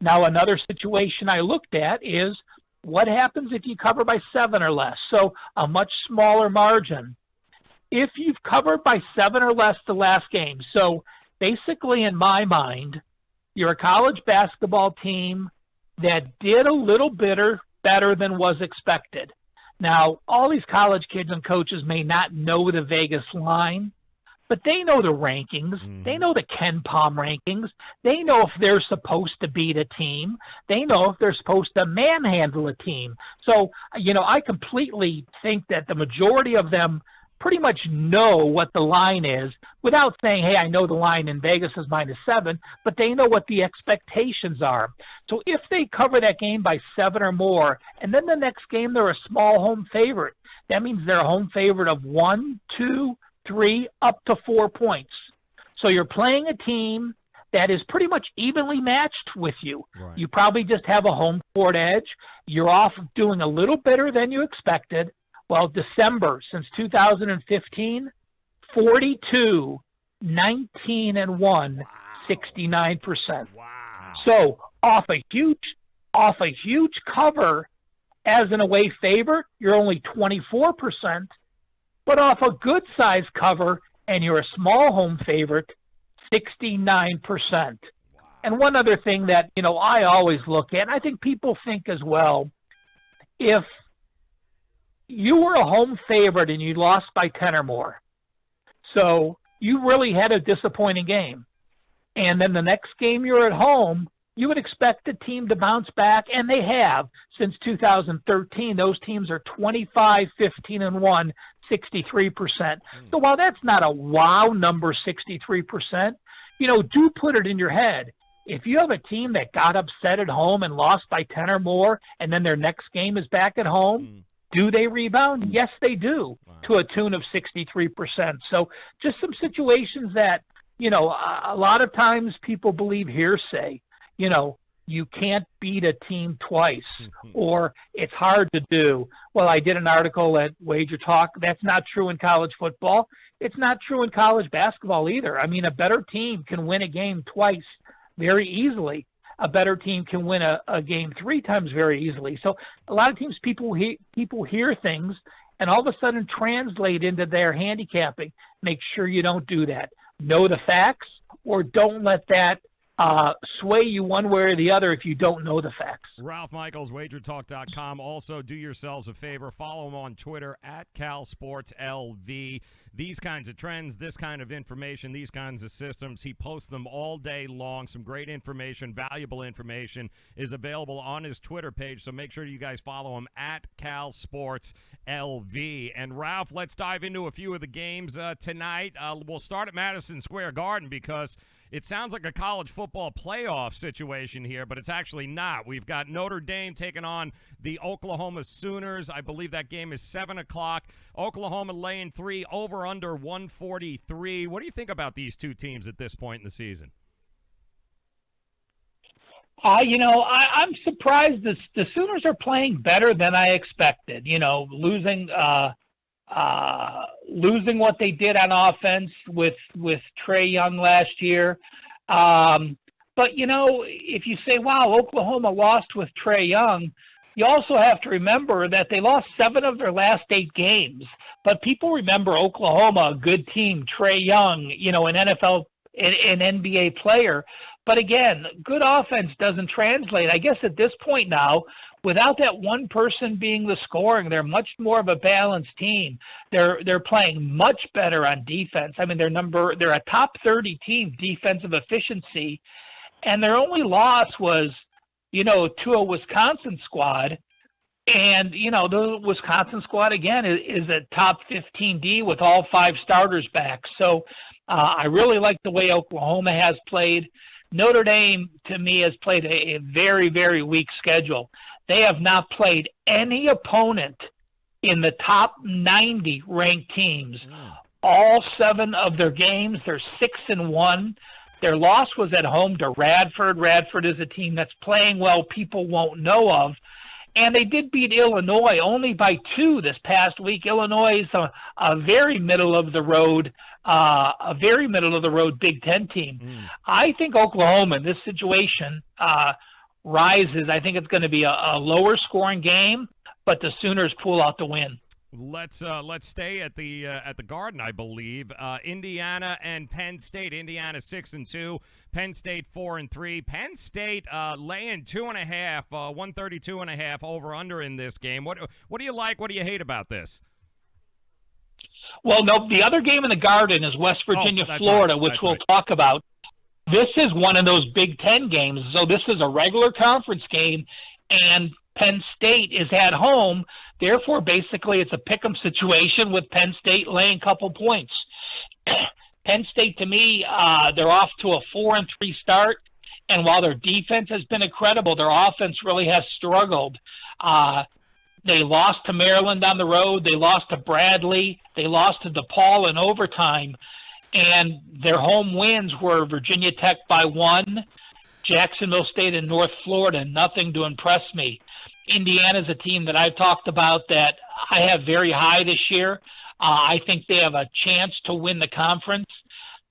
Now, another situation I looked at is what happens if you cover by 7 or less, so a much smaller margin. If you've covered by 7 or less the last game, so basically in my mind, you're a college basketball team that did a little better than was expected. Now, all these college kids and coaches may not know the Vegas line, but they know the rankings. They know the Ken Palm rankings. They know if they're supposed to beat a team. They know if they're supposed to manhandle a team. So, I completely think that the majority of them pretty much know what the line is without saying, hey, I know the line in Vegas is -7, but they know what the expectations are. So if they cover that game by 7 or more, and then the next game they're a small home favorite, that means they're a home favorite of 1, 2, 3, up to 4 points. So you're playing a team that is pretty much evenly matched with you. Right. You probably just have a home court edge. You're off doing a little better than you expected. Well, December, since 2015, 42, 19-1, wow. 69%. Wow. So off a huge cover as an away favorite, you're only 24%, but off a good size cover and you're a small home favorite, 69%. Wow. And one other thing that, I always look at, and I think people think as well, if you were a home favorite and you lost by 10 or more, so you really had a disappointing game. And then the next game you're at home, you would expect the team to bounce back, and they have. Since 2013, those teams are 25-15-1, 63%. So while that's not a wow number, 63%, do put it in your head. If you have a team that got upset at home and lost by 10 or more, and then their next game is back at home, do they rebound? Yes, they do, to a tune of 63%. So just some situations that, a lot of times people believe hearsay. You can't beat a team twice, or it's hard to do. Well, I did an article at Wager Talk. That's not true in college football. It's not true in college basketball either. I mean, a better team can win a game twice very easily. A better team can win a game 3 times very easily. So a lot of times people hear things and all of a sudden translate into their handicapping. Make sure you don't do that. Know the facts, or don't let that sway you one way or the other if you don't know the facts. Ralph Michaels, wagertalk.com. Also, do yourselves a favor. Follow him on Twitter at CalSportsLV. These kinds of trends, this kind of information, these kinds of systems, he posts them all day long. Some great information, valuable information is available on his Twitter page, so make sure you guys follow him at CalSportsLV. And, Ralph, let's dive into a few of the games tonight. We'll start at Madison Square Garden because it sounds like a college football playoff situation here, but it's actually not. We've got Notre Dame taking on the Oklahoma Sooners. I believe that game is 7 o'clock. Oklahoma laying 3, over under 143. What do you think about these two teams at this point in the season? I'm surprised the Sooners are playing better than I expected. Losing what they did on offense with Trae Young last year. But, if you say, wow, Oklahoma lost with Trae Young, you also have to remember that they lost 7 of their last 8 games. But people remember Oklahoma, a good team, Trae Young, an NFL, an NBA player. But again, good offense doesn't translate. I guess at this point now, without that one person being the scoring, they're much more of a balanced team. They're playing much better on defense. I mean, they're a top 30 team defensive efficiency, and their only loss was, to a Wisconsin squad. And, the Wisconsin squad, again, is a top 15 D with all 5 starters back. So I really like the way Oklahoma has played. Notre Dame, to me, has played a very, very weak schedule. They have not played any opponent in the top 90 ranked teams. All 7 of their games, they're 6-1. Their loss was at home to Radford. Radford is a team that's playing well, people won't know of. And they did beat Illinois only by 2 this past week. Illinois is a very middle of the road Big Ten team. I think Oklahoma in this situation rises. I think it's going to be a lower scoring game, but the Sooners pull out the win. Let's stay at the Garden, I believe. Indiana and Penn State. Indiana 6-2. Penn State 4-3. Penn State laying 2.5, 132.5 over under in this game. What do you like? What do you hate about this? Well, no, the other game in the Garden is West Virginia, Florida, right. which we'll talk about. This is one of those Big Ten games. So this is a regular conference game, and Penn State is at home. Therefore, basically, it's a pick'em situation with Penn State laying a couple points. Penn State, to me, they're off to a 4-3 start, and while their defense has been incredible, their offense really has struggled. They lost to Maryland on the road. They lost to Bradley. They lost to DePaul in overtime. And their home wins were Virginia Tech by 1, Jacksonville State and North Florida, nothing to impress me. Indiana's a team that I've talked about that I have very high this year. I think they have a chance to win the conference.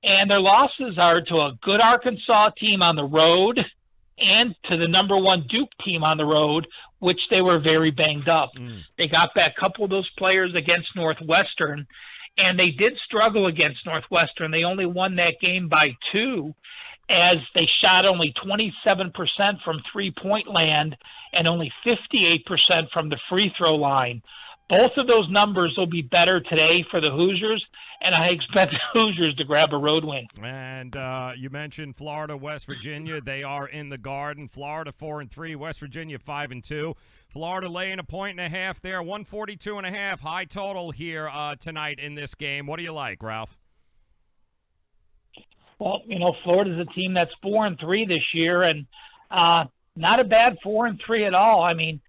And their losses are to a good Arkansas team on the road and to the number 1 Duke team on the road, which they were very banged up. They got back a couple of those players against Northwestern, and they did struggle against Northwestern. They only won that game by 2, as they shot only 27% from three-point land and only 58% from the free throw line. Both of those numbers will be better today for the Hoosiers, and I expect the Hoosiers to grab a road win. And you mentioned Florida, West Virginia. They are in the Garden. Florida 4-3, West Virginia 5-2. Florida laying 1.5 there, 142.5 high total here tonight in this game. What do you like, Ralph? Well, Florida's a team that's 4-3 this year, and not a bad 4-3 at all. I mean,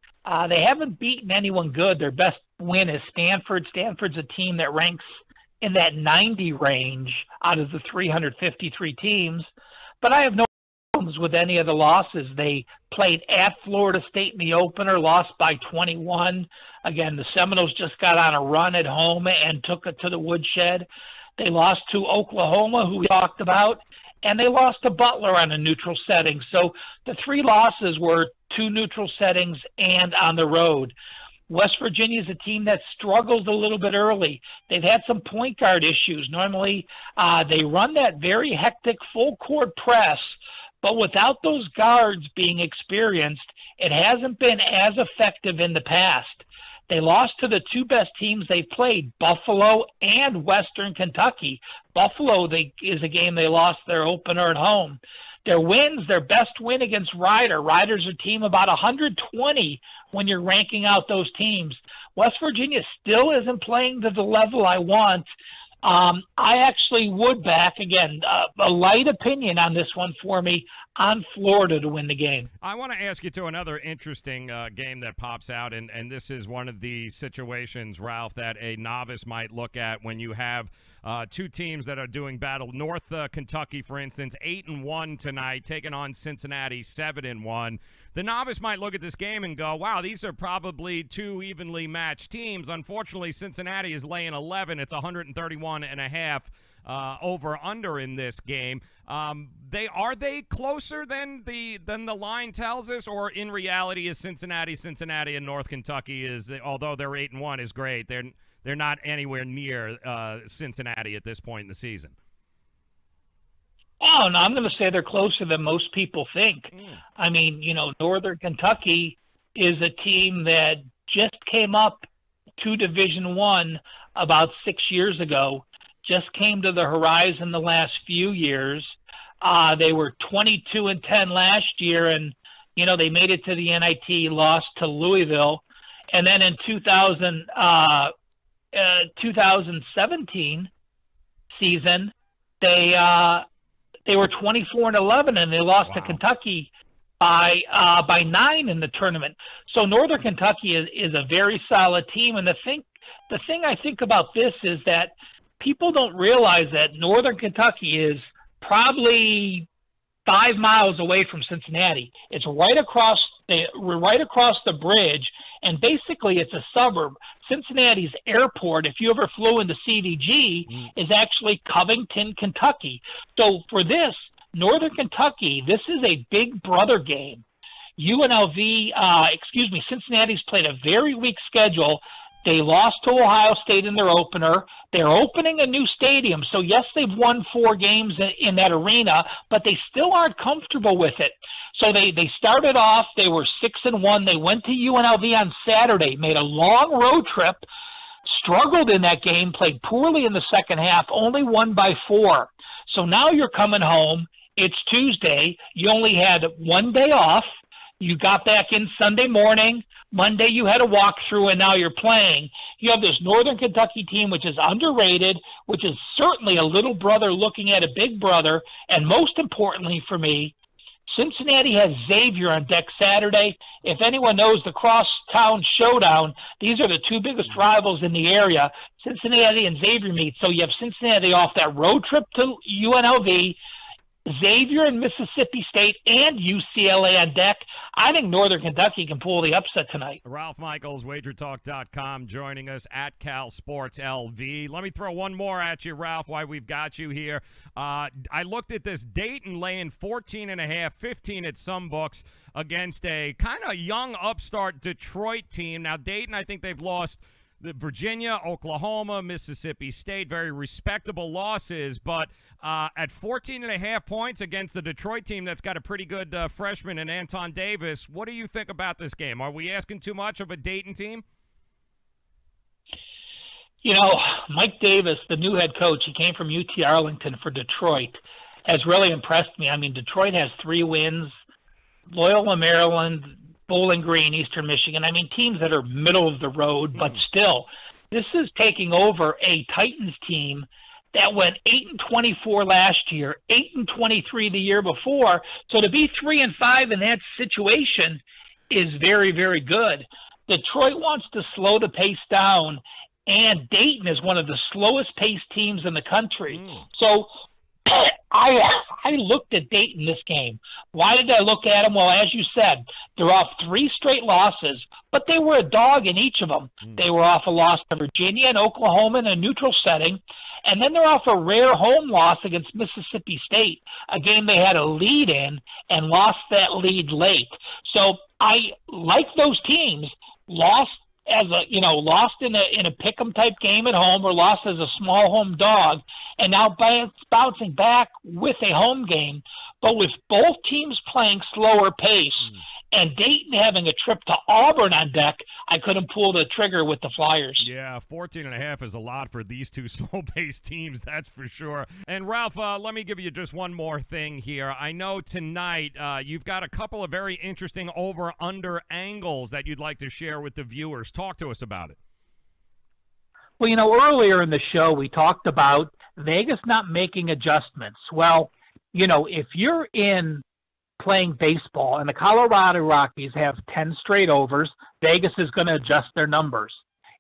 they haven't beaten anyone good. Their best win is Stanford. Stanford's a team that ranks in that 90 range out of the 353 teams. But I have no problems with any of the losses. They played at Florida State in the opener, lost by 21. Again, the Seminoles just got on a run at home and took it to the woodshed. They lost to Oklahoma, who we talked about, and they lost to Butler on a neutral setting. So the 3 losses were 2 neutral settings and on the road. West Virginia is a team that struggles a little bit early. They've had some point guard issues. Normally, they run that very hectic full-court press, but without those guards being experienced, it hasn't been as effective in the past. They lost to the 2 best teams they played, Buffalo and Western Kentucky. Buffalo is a game they lost their opener at home. Their wins, their best win against Rider. Rider's a team about 120 when you're ranking out those teams. West Virginia still isn't playing to the level I want. I actually would back, again, a light opinion on this one for me, on Florida to win the game. I want to ask you to another interesting game that pops out, and this is one of the situations, Ralph, that a novice might look at when you have 2 teams that are doing battle. North Kentucky, for instance, 8-1 tonight, taking on Cincinnati, 7-1. The novice might look at this game and go, wow, these are probably 2 evenly matched teams. Unfortunately, Cincinnati is laying 11. It's 131.5 over under in this game. Are they closer than the line tells us, or in reality is Cincinnati, and North Kentucky is, although they're 8-1 is great, they're not anywhere near Cincinnati at this point in the season? Oh, no, I'm going to say they're closer than most people think. I mean, Northern Kentucky is a team that just came up to Division I about 6 years ago, just came to the horizon the last few years. They were 22-10 last year, and, they made it to the NIT, lost to Louisville. And then in 2017 season, they were 24-11, and they lost to Kentucky by 9 in the tournament. So Northern Kentucky is a very solid team. And the thing I think about this is that people don't realize that Northern Kentucky is probably 5 miles away from Cincinnati. It's right across the bridge, and basically it's a suburb. Cincinnati's airport, if you ever flew into CDG, is actually Covington, Kentucky. So for this, Northern Kentucky, this is a big brother game. Cincinnati's played a very weak schedule. They lost to Ohio State in their opener. They're opening a new stadium. So, yes, they've won 4 games in that arena, but they still aren't comfortable with it. So they started off, they were 6-1. They went to UNLV on Saturday, made a long road trip, struggled in that game, played poorly in the second half, only won by 4. So now you're coming home. It's Tuesday. You only had 1 day off. You got back in Sunday morning. Monday you had a walkthrough, and now you're playing. You have this Northern Kentucky team, which is underrated, which is certainly a little brother looking at a big brother. And most importantly for me, Cincinnati has Xavier on deck Saturday. If anyone knows the Crosstown Showdown, these are the 2 biggest rivals in the area. Cincinnati and Xavier meet. So you have Cincinnati off that road trip to UNLV, Xavier and Mississippi State, and UCLA on deck. I think Northern Kentucky can pull the upset tonight. Ralph Michaels, WagerTalk.com, joining us at Cal Sports LV. Let me throw one more at you, Ralph, while we've got you here. I looked at this. Dayton laying 14.5, 15 at some books against a kind of young upstart Detroit team. Now, Dayton, I think they've lost Virginia, Oklahoma, Mississippi State, very respectable losses, but at 14.5 points against the Detroit team that's got a pretty good freshman in Anton Davis, what do you think about this game? Are we asking too much of a Dayton team? Mike Davis, the new head coach, he came from UT Arlington for Detroit, has really impressed me. I mean, Detroit has 3 wins, Loyola, Maryland, Bowling Green, Eastern Michigan. I mean, teams that are middle of the road, but still, this is taking over a Titans team that went 8-24 last year, 8-23 the year before. So to be 3-5 in that situation is very, very good. Detroit wants to slow the pace down, and Dayton is one of the slowest paced teams in the country. So I looked at Dayton this game. Why did I look at them? Well, as you said, they're off 3 straight losses, but they were a dog in each of them. They were off a loss to Virginia and Oklahoma in a neutral setting, and then they're off a rare home loss against Mississippi State, a game they had a lead in and lost that lead late. So I like those teams. Lost in a pick'em type game at home, or lost as a small home dog, and now bouncing back with a home game, but with both teams playing slower pace and Dayton having a trip to Auburn on deck, I couldn't pull the trigger with the Flyers. Yeah, 14.5 is a lot for these 2 slow-paced teams, that's for sure. And, Ralph, let me give you just one more thing here. I know tonight you've got a couple of very interesting over-under angles that you'd like to share with the viewers. Talk to us about it. Well, earlier in the show we talked about Vegas not making adjustments. Well, if you're in playing baseball and the Colorado Rockies have 10 straight overs, Vegas is going to adjust their numbers.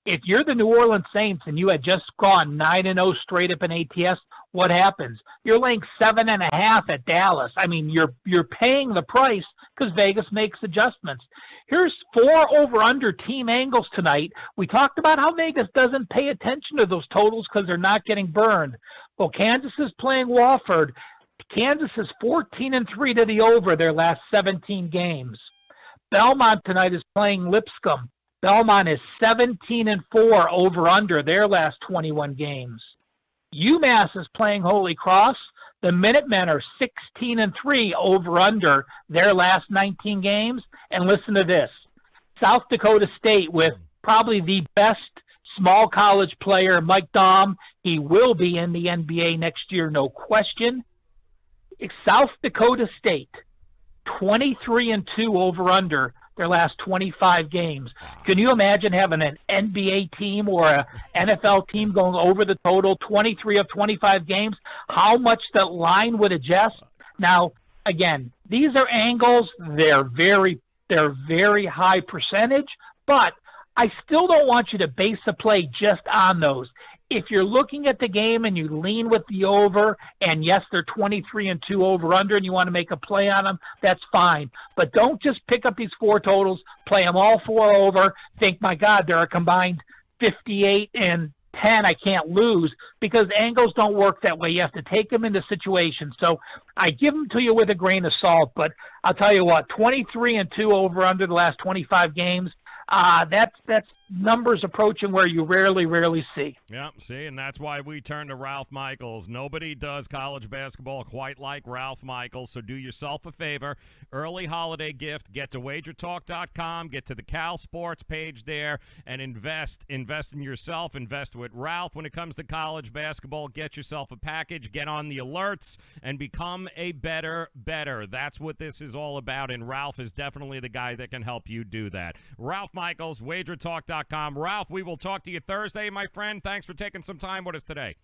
If you're the New Orleans Saints and you had just gone 9-0 straight up in ATS, what happens? You're laying 7.5 at Dallas. I mean, you're paying the price because Vegas makes adjustments. Here's 4 over-under team angles tonight. We talked about how Vegas doesn't pay attention to those totals because they're not getting burned. Well, Kansas is playing Wofford. Kansas is 14-3 to the over their last 17 games. Belmont tonight is playing Lipscomb. Belmont is 17-4 over under their last 21 games. UMass is playing Holy Cross. The Minutemen are 16-3 over under their last 19 games. And listen to this. South Dakota State with probably the best small college player, Mike Daum. He will be in the NBA next year, no question. South Dakota State, 23-2 over under their last 25 games. Can you imagine having an NBA team or a NFL team going over the total 23 of 25 games? How much the line would adjust? Now, again, these are angles. They're very high percentage, but I still don't want you to base the play just on those. If you're looking at the game and you lean with the over, and yes, they're 23-2 over under, and you want to make a play on them, that's fine. But don't just pick up these four totals, play them all four over, think, my God, they're a combined 58-10, I can't lose, because angles don't work that way. You have to take them into situations. So I give them to you with a grain of salt, but I'll tell you what, 23-2 over under the last 25 games, that's numbers approaching where you rarely see. Yeah, see, and that's why we turn to Ralph Michaels. Nobody does college basketball quite like Ralph Michaels, so do yourself a favor. Early holiday gift, get to wagertalk.com, get to the Cal Sports page there, and invest in yourself, invest with Ralph. When it comes to college basketball, get yourself a package, get on the alerts, and become a better. That's what this is all about, and Ralph is definitely the guy that can help you do that. Ralph Michaels, wagertalk.com. Ralph, we will talk to you Thursday, my friend. Thanks for taking some time with us today.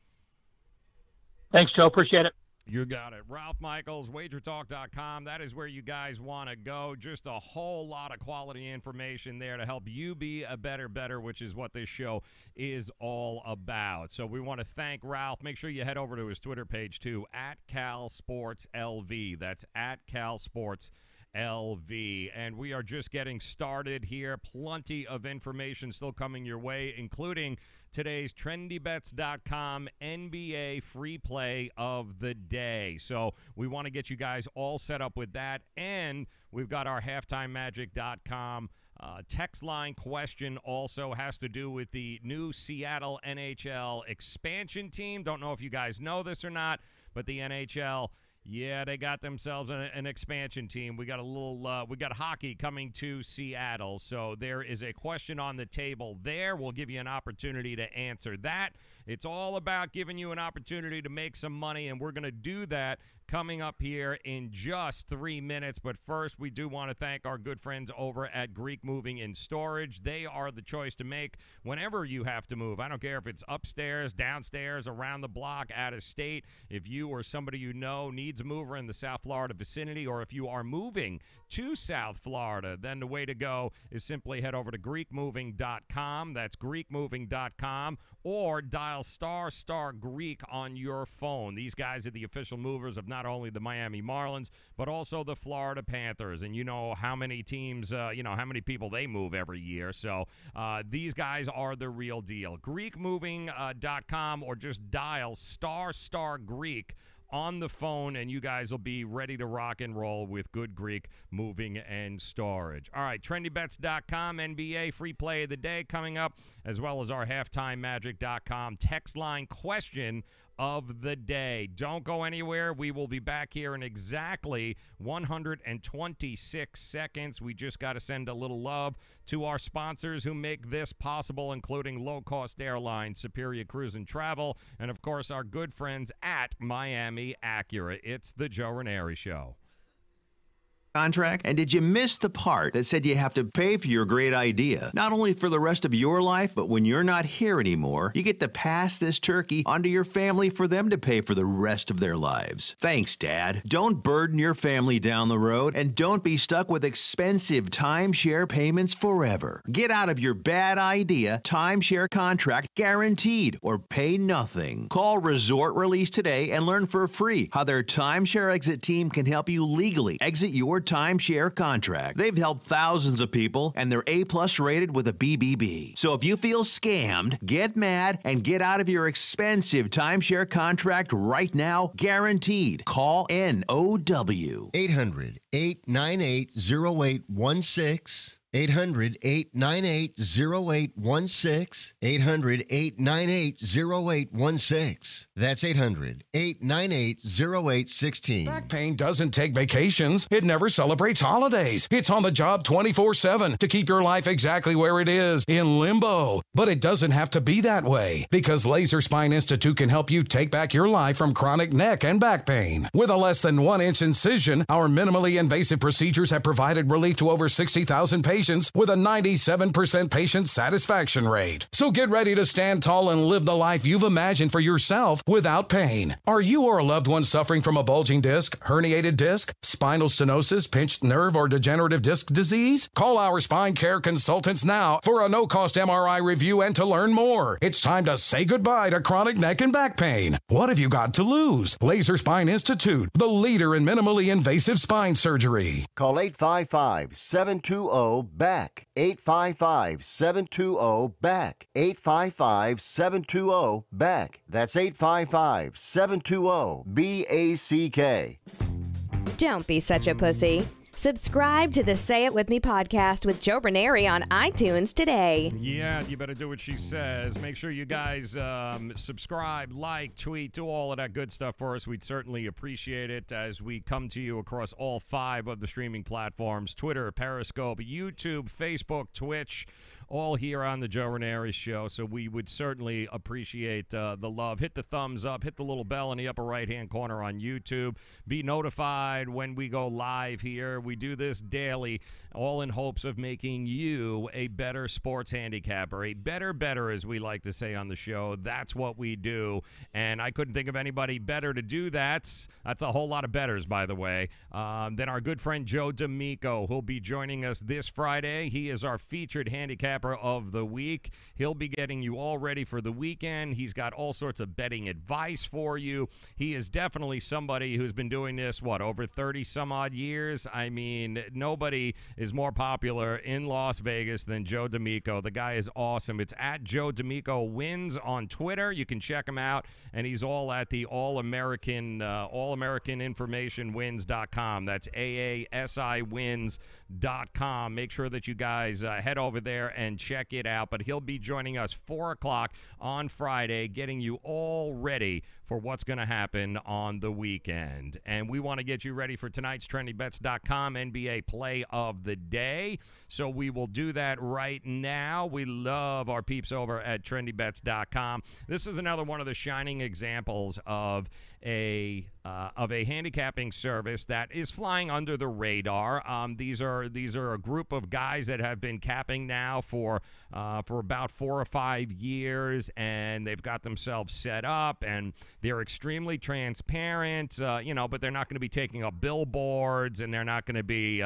Thanks, Joe. Appreciate it. You got it. Ralph Michaels, wagertalk.com. That is where you guys want to go. Just a whole lot of quality information there to help you be a better, which is what this show is all about. So we want to thank Ralph. Make sure you head over to his Twitter page, too, at CalSportsLV. That's at CalSportsLV. And we are just getting started here. Plenty of information still coming your way, including today's TrendyBets.com NBA free play of the day. So we want to get you guys all set up with that. And we've got our HalftimeMagic.com text line question, also has to do with the new Seattle NHL expansion team. Don't know if you guys know this or not, but the NHL, yeah, they got themselves an expansion team. We got we got hockey coming to Seattle. So there is a question on the table there. We'll give you an opportunity to answer that. It's all about giving you an opportunity to make some money, and we're going to do that coming up here in just 3 minutes. But first, we do want to thank our good friends over at Greek Moving and Storage. They are the choice to make whenever you have to move. I don't care if it's upstairs, downstairs, around the block, out of state. If you or somebody you know needs a mover in the South Florida vicinity, or if you are moving to South Florida, then the way to go is simply head over to GreekMoving.com. That's GreekMoving.com, or dial ** Greek on your phone. These guys are the official movers of not only the Miami Marlins, but also the Florida Panthers. And you know how many teams, how many people they move every year. So these guys are the real deal. GreekMoving.com, or just dial ** Greek on the phone, and you guys will be ready to rock and roll with good Greek moving and storage. All right, TrendyBets.com, NBA free play of the day coming up, as well as our HalftimeMagic.com text line question of the day. Don't go anywhere. We will be back here in exactly 126 seconds. We just got to send a little love to our sponsors who make this possible, including low-cost airlines, Superior Cruise and Travel, and, of course, our good friends at Miami Acura. It's the Joe Raineri Show. Contract? And did you miss the part that said you have to pay for your great idea? Not only for the rest of your life, but when you're not here anymore, you get to pass this turkey onto your family for them to pay for the rest of their lives. Thanks, Dad. Don't burden your family down the road, and don't be stuck with expensive timeshare payments forever. Get out of your bad idea timeshare contract guaranteed, or pay nothing. Call Resort Release today and learn for free how their timeshare exit team can help you legally exit your timeshare contract. They've helped thousands of people, and they're A+ rated with a BBB. So if you feel scammed, get mad and get out of your expensive timeshare contract right now, guaranteed. Call NOW. 800-898-0816. 800-898-0816. 800-898-0816. That's 800-898-0816. Back pain doesn't take vacations. It never celebrates holidays. It's on the job 24/7 to keep your life exactly where it is, in limbo. But it doesn't have to be that way, because Laser Spine Institute can help you take back your life from chronic neck and back pain. With a less than 1-inch incision, our minimally invasive procedures have provided relief to over 60,000 patients with a 97% patient satisfaction rate. So get ready to stand tall and live the life you've imagined for yourself without pain. Are you or a loved one suffering from a bulging disc, herniated disc, spinal stenosis, pinched nerve, or degenerative disc disease? Call our spine care consultants now for a no-cost MRI review and to learn more. It's time to say goodbye to chronic neck and back pain. What have you got to lose? Laser Spine Institute, the leader in minimally invasive spine surgery. Call 855-720-BACK. 855-720-BACK. 855-720-BACK. That's 855-720-BACK. Don't be such a pussy. Subscribe to the Say It With Me podcast with Joe Raineri on iTunes today. Yeah, you better do what she says. Make sure you guys subscribe, like, tweet, do all of that good stuff for us. We'd certainly appreciate it as we come to you across all 5 of the streaming platforms: Twitter, Periscope, YouTube, Facebook, Twitch, all here on the Joe Raineri Show. So we would certainly appreciate the love. Hit the thumbs up, hit the little bell in the upper right-hand corner on YouTube. Be notified when we go live here. We do this daily, all in hopes of making you a better sports handicapper, a better, as we like to say on the show. That's what we do, and I couldn't think of anybody better to do that. That's a whole lot of betters, by the way, than our good friend Joe D'Amico, who'll be joining us this Friday. He is our featured handicapper of the week. He'll be getting you all ready for the weekend. He's got all sorts of betting advice for you. He is definitely somebody who's been doing this, over 30 some odd years. I mean, nobody is more popular in Las Vegas than Joe D'Amico. The guy is awesome. It's at Joe D'Amico Wins on Twitter. You can check him out, and he's all at the All-American Information Wins.com. That's AASIWins.com. Make sure that you guys head over there and check it out. But he'll be joining us 4 o'clock on Friday, getting you all ready for what's going to happen on the weekend. And we want to get you ready for tonight's TrendyBets.com NBA Play of the Day. So we will do that right now. We love our peeps over at TrendyBets.com. This is another one of the shining examples of a handicapping service that is flying under the radar. These are a group of guys that have been capping now for about 4 or 5 years, and they've got themselves set up, and they're extremely transparent. But they're not going to be taking up billboards, and they're not going to be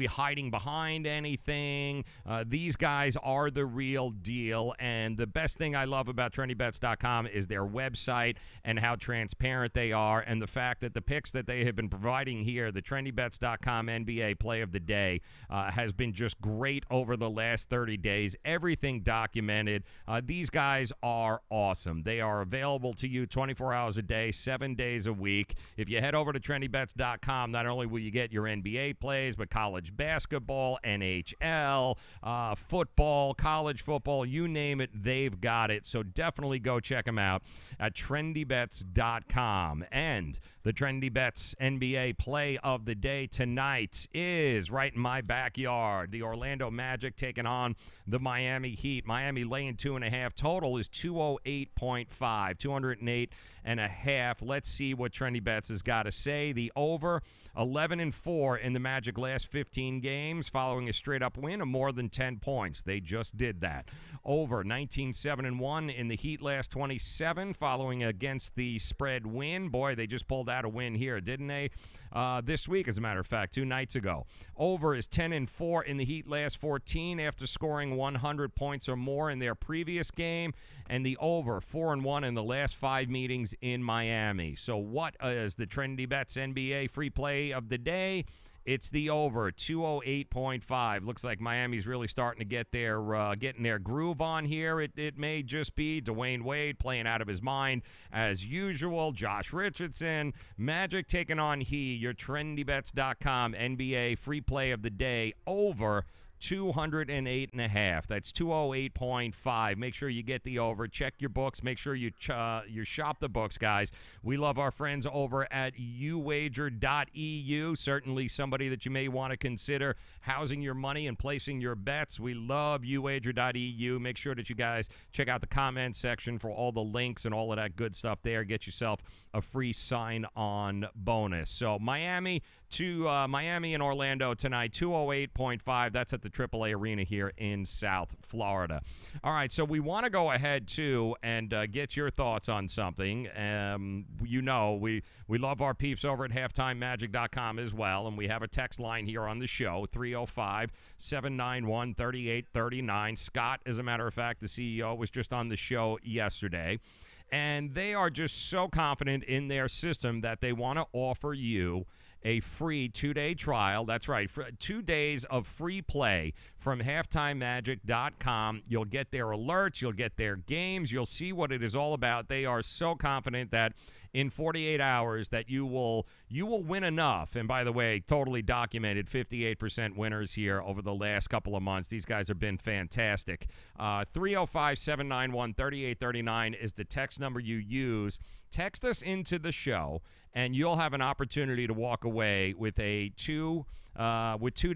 hiding behind anything. These guys are the real deal, and the best thing I love about TrendyBets.com is their website and how transparent they are, and the fact that the picks that they have been providing here, the TrendyBets.com NBA Play of the Day, has been just great over the last 30 days. Everything documented. These guys are awesome. They are available to you 24 hours a day, 7 days a week. If you head over to TrendyBets.com, not only will you get your NBA plays, but college basketball, NHL, football, college football, you name it, they've got it. So definitely go check them out at TrendyBets.com. And the Trendy Bets NBA Play of the Day tonight is right in my backyard. The Orlando Magic taking on the Miami Heat. Miami laying 2.5. Total is 208.5, 208.5. Let's see what Trendy Bets has got to say. The over, 11-4 in the Magic last 15 games, following a straight-up win of more than 10 points. They just did that. Over, 19-7-1 in the Heat last 27, following against the spread win. Boy, they just pulled out a win here, didn't they? This week, as a matter of fact, 2 nights ago. Over is 10-4 in the Heat last 14 after scoring 100 points or more in their previous game. And the over, 4-1 in the last 5 meetings in Miami. So what is the Trendy Bets NBA free play of the day? It's the over, 208.5. Looks like Miami's really starting to get getting their groove on here. It may just be Dwayne Wade playing out of his mind as usual. Josh Richardson, Magic taking on Heat. Your TrendyBets.com NBA free play of the day, over 208.5. That's 208.5. Make sure you get the over. Check your books. Make sure you shop the books, guys. We love our friends over at uwager.eu. Certainly somebody that you may want to consider housing your money and placing your bets. We love uwager.eu. Make sure that you guys check out the comment section for all the links and all of that good stuff there. Get yourself a free sign-on bonus. So Miami and Orlando tonight, 208.5. That's at the AAA Arena here in South Florida. All right, so we want to go ahead, too, and get your thoughts on something. We love our peeps over at halftimemagic.com as well, and we have a text line here on the show, 305-791-3839. Scott, as a matter of fact, the CEO, was just on the show yesterday. And they are just so confident in their system that they want to offer you a free 2-day trial. That's right, for 2 days of free play from halftimemagic.com. You'll get their alerts, you'll get their games, you'll see what it is all about. They are so confident that in 48 hours that you will win enough. And by the way, totally documented 58% winners here over the last couple of months. These guys have been fantastic. 305-791-3839 is the text number you use. Text us into the show, and you'll have an opportunity to walk away with 2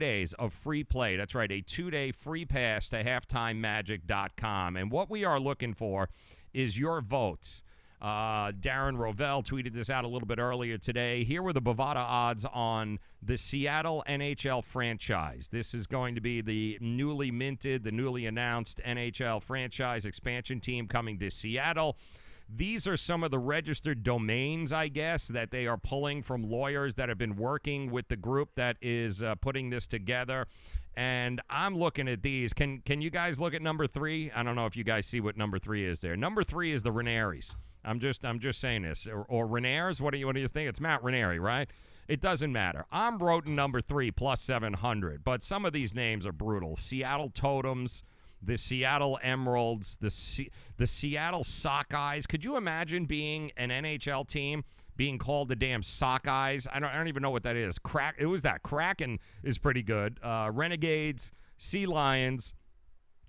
days of free play. That's right, a 2-day free pass to halftimemagic.com. And what we are looking for is your votes. Darren Rovell tweeted this out a little bit earlier today. Here were the Bovada odds on the Seattle NHL franchise. This is going to be the newly minted, the newly announced NHL franchise expansion team coming to Seattle. These are some of the registered domains, I guess, that they are pulling from lawyers that have been working with the group that is putting this together. And I'm looking at these. Can you guys look at number 3? I don't know if you guys see what number 3 is there. Number 3 is the Raineris. I'm just saying this. Or Rainers, what do you think? It's Matt Raineri, right? It doesn't matter. I'm wrote number 3 plus 700, but some of these names are brutal. Seattle Totems, the Seattle Emeralds, the Seattle Sockeyes. Could you imagine being an NHL team being called the damn Sockeyes? I don't even know what that is. Kraken is pretty good. Renegades, Sea Lions.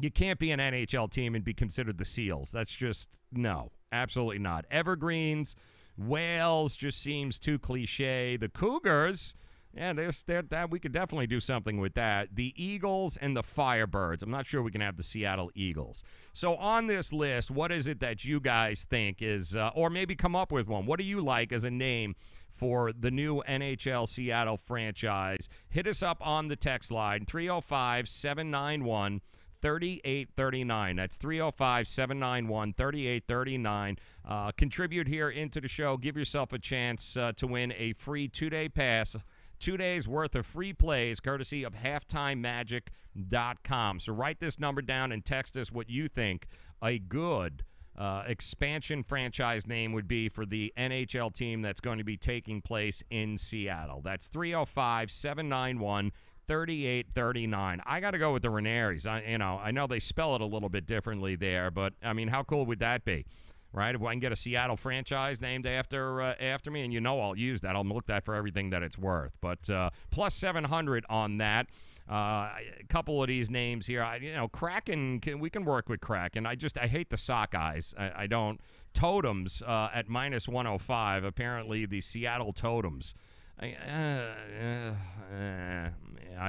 You can't be an NHL team and be considered the Seals. That's just, no, absolutely not. Evergreens, Whales just seems too cliche. The Cougars, yeah, that we could definitely do something with that. The Eagles and the Firebirds. I'm not sure we can have the Seattle Eagles. So on this list, what is it that you guys think is, or maybe come up with one? What do you like as a name for the new NHL Seattle franchise? Hit us up on the text line, 305-791-3839. That's 305-791-3839. Contribute here into the show. Give yourself a chance to win a free 2-day pass, 2 days worth of free plays, courtesy of halftimemagic.com. So write this number down and text us what you think a good expansion franchise name would be for the NHL team that's going to be taking place in Seattle. That's 305-791-3839. I got to go with the Raineris. I know they spell it a little bit differently there, but I mean, how cool would that be, right? If I can get a Seattle franchise named after me, and I'll use that. I'll milk that for everything that it's worth. But plus 700 on that. A couple of these names here. Kraken. We can work with Kraken. I hate the Sockeyes. I don't. Totems at minus 105. Apparently, the Seattle Totems. I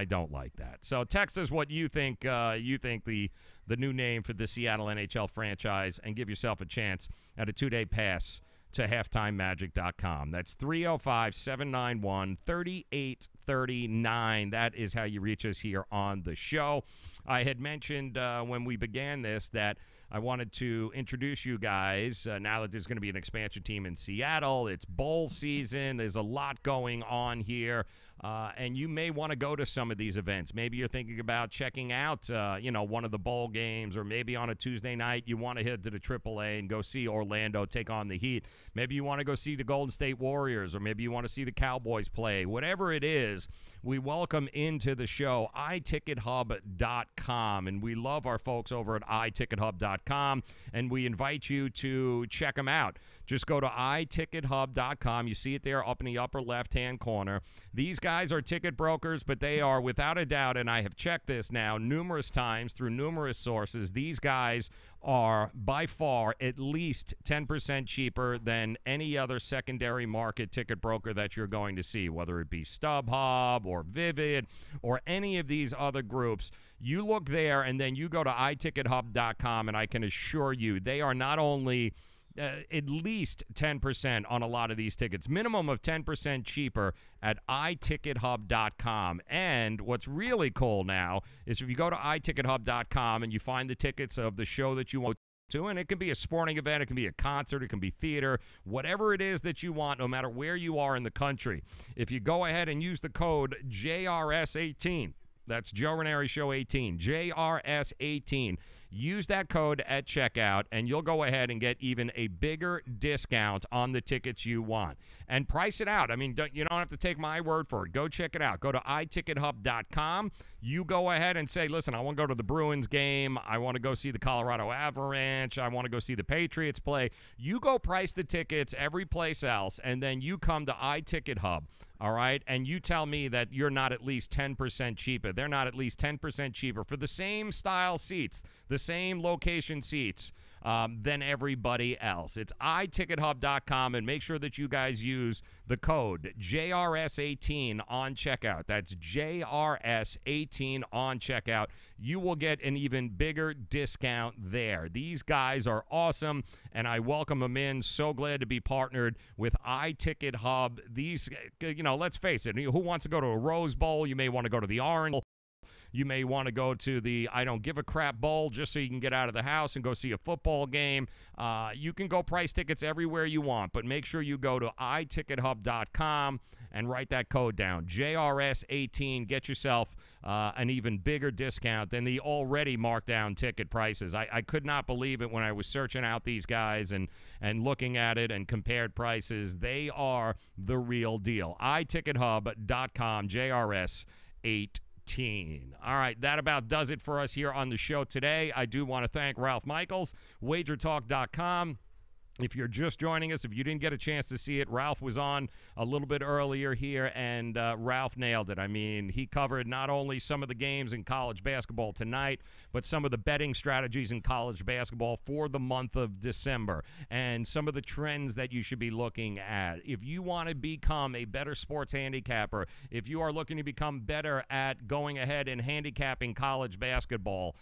don't like that. So text us what you think. You think the new name for the Seattle NHL franchise, and give yourself a chance at a 2-day pass to halftimemagic.com. That's 305-791-3839. That is how you reach us here on the show. I had mentioned when we began this that I wanted to introduce you guys, now that there's going to be an expansion team in Seattle. It's bowl season. There's a lot going on here, and you may want to go to some of these events. Maybe you're thinking about checking out, one of the bowl games, or maybe on a Tuesday night you want to head to the AAA and go see Orlando take on the Heat. Maybe you want to go see the Golden State Warriors, or maybe you want to see the Cowboys play. Whatever it is, we welcome into the show itickethub.com, and we love our folks over at itickethub.com, and we invite you to check them out. Just go to itickethub.com. You see it there up in the upper left-hand corner. These guys are ticket brokers, but they are, without a doubt, and I have checked this now numerous times through numerous sources, these guys are by far at least 10% cheaper than any other secondary market ticket broker that you're going to see, whether it be StubHub or Vivid or any of these other groups. You look there, and then you go to itickethub.com, and I can assure you they are not only at least 10% on a lot of these tickets, minimum of 10% cheaper at itickethub.com. And what's really cool now is if you go to itickethub.com and you find the tickets of the show that you want to, and it can be a sporting event, it can be a concert, it can be theater, whatever it is that you want, no matter where you are in the country. If you go ahead and use the code JRS18, that's Joe Raineri Show 18, JRS18. Use that code at checkout, and you'll go ahead and get even a bigger discount on the tickets you want. And price it out. I mean, you don't have to take my word for it. Go check it out. Go to itickethub.com. You go ahead and say, listen, I want to go to the Bruins game. I want to go see the Colorado Avalanche. I want to go see the Patriots play. You go price the tickets every place else, and then you come to iTicketHub. All right, and you tell me that you're not at least 10% cheaper. They're not at least 10% cheaper for the same style seats, the same location seats than everybody else. It's itickethub.com, and make sure that you guys use the code JRS18 on checkout. That's JRS18 on checkout. You will get an even bigger discount there. These guys are awesome, and I welcome them in. So glad to be partnered with iTicketHub. These, let's face it, who wants to go to a Rose Bowl? You may want to go to the Orange Bowl. You may want to go to the I Don't Give a Crap Bowl just so you can get out of the house and go see a football game. You can go price tickets everywhere you want, but make sure you go to itickethub.com and write that code down, JRS18. Get yourself an even bigger discount than the already marked down ticket prices. I could not believe it when I was searching out these guys and looking at it and compared prices. They are the real deal. itickethub.com, JRS18. All right, that about does it for us here on the show today. I do want to thank Ralph Michaels, wagertalk.com. If you're just joining us, if you didn't get a chance to see it, Ralph was on a little bit earlier here, and Ralph nailed it. I mean, he covered not only some of the games in college basketball tonight, but some of the betting strategies in college basketball for the month of December and some of the trends that you should be looking at. If you want to become a better sports handicapper, if you are looking to become better at going ahead and handicapping college basketball,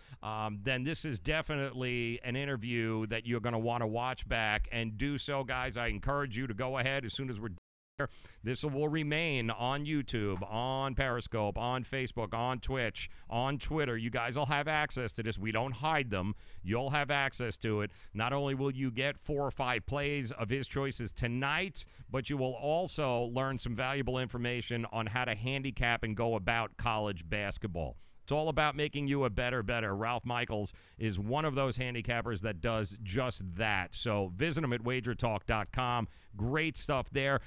then this is definitely an interview that you're going to want to watch back. And do so, guys. I encourage you to go ahead as soon as we're there. This will remain on YouTube, on Periscope, on Facebook, on Twitch, on Twitter. You guys will have access to this. We don't hide them. You'll have access to it. Not only will you get 4 or 5 plays of his choices tonight, but you will also learn some valuable information on how to handicap and go about college basketball. It's all about making you a better. Ralph Michaels is one of those handicappers that does just that. So visit him at wagertalk.com. Great stuff there.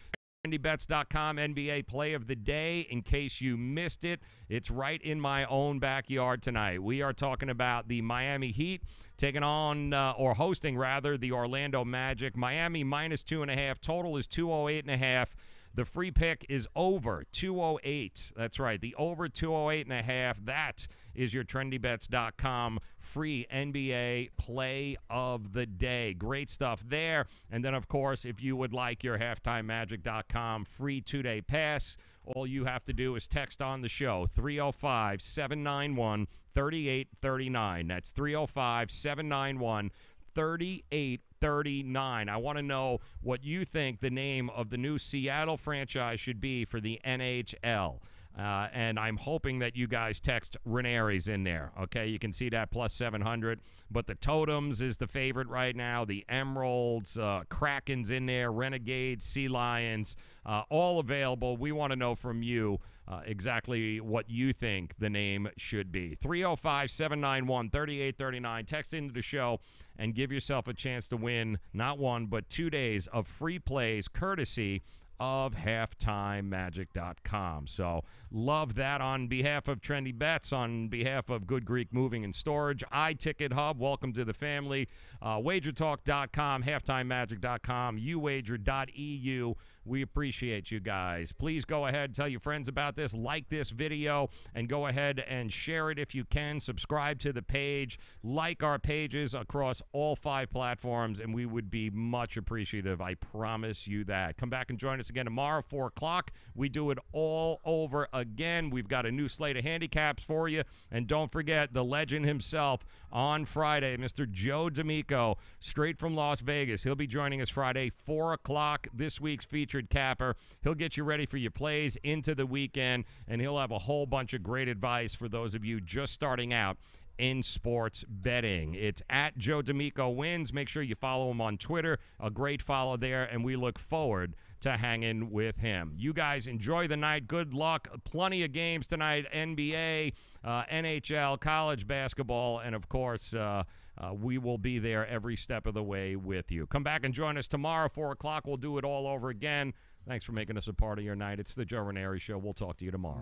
TrendyBets.com NBA Play of the Day. In case you missed it, it's right in my own backyard tonight. We are talking about the Miami Heat taking on, or hosting rather, the Orlando Magic. Miami minus 2.5. Total is 208.5. The free pick is over 208. That's right, the over 208.5. That is your TrendyBets.com free NBA play of the day. Great stuff there. And then, of course, if you would like your HalftimeMagic.com free 2-day pass, all you have to do is text on the show 305-791-3839. That's 305-791-3839. I want to know what you think the name of the new Seattle franchise should be for the NHL. And I'm hoping that you guys text Raineri's in there. Okay, you can see that plus 700. But the Totems is the favorite right now. The Emeralds, Kraken's in there, Renegades, Sea Lions, all available. We want to know from you exactly what you think the name should be. 305-791-3839. Text into the show and give yourself a chance to win not 1 but 2 days of free plays courtesy of halftimemagic.com. So love that on behalf of Trendy Bets, on behalf of Good Greek Moving and Storage, iTicket Hub, welcome to the family, wagertalk.com, halftimemagic.com, uwager.eu. We appreciate you guys. Please go ahead, tell your friends about this, like this video, and go ahead and share it if you can. Subscribe to the page, like our pages across all 5 platforms, and we would be much appreciative. I promise you that. Come back and join us again tomorrow, 4 o'clock. We do it all over again. We've got a new slate of handicaps for you. And don't forget the legend himself on Friday, Mr. Joe D'Amico, straight from Las Vegas. He'll be joining us Friday, 4 o'clock, this week's featured capper. He'll get you ready for your plays into the weekend, and he'll have a whole bunch of great advice for those of you just starting out in sports betting. It's at Joe D'Amico Wins. Make sure you follow him on Twitter. A great follow there, and we look forward to hanging with him. You guys enjoy the night. Good luck. Plenty of games tonight. NBA, NHL, college basketball, and of course, we will be there every step of the way with you. Come back and join us tomorrow, 4 o'clock. We'll do it all over again. Thanks for making us a part of your night. It's the Joe Raineri Show. We'll talk to you tomorrow.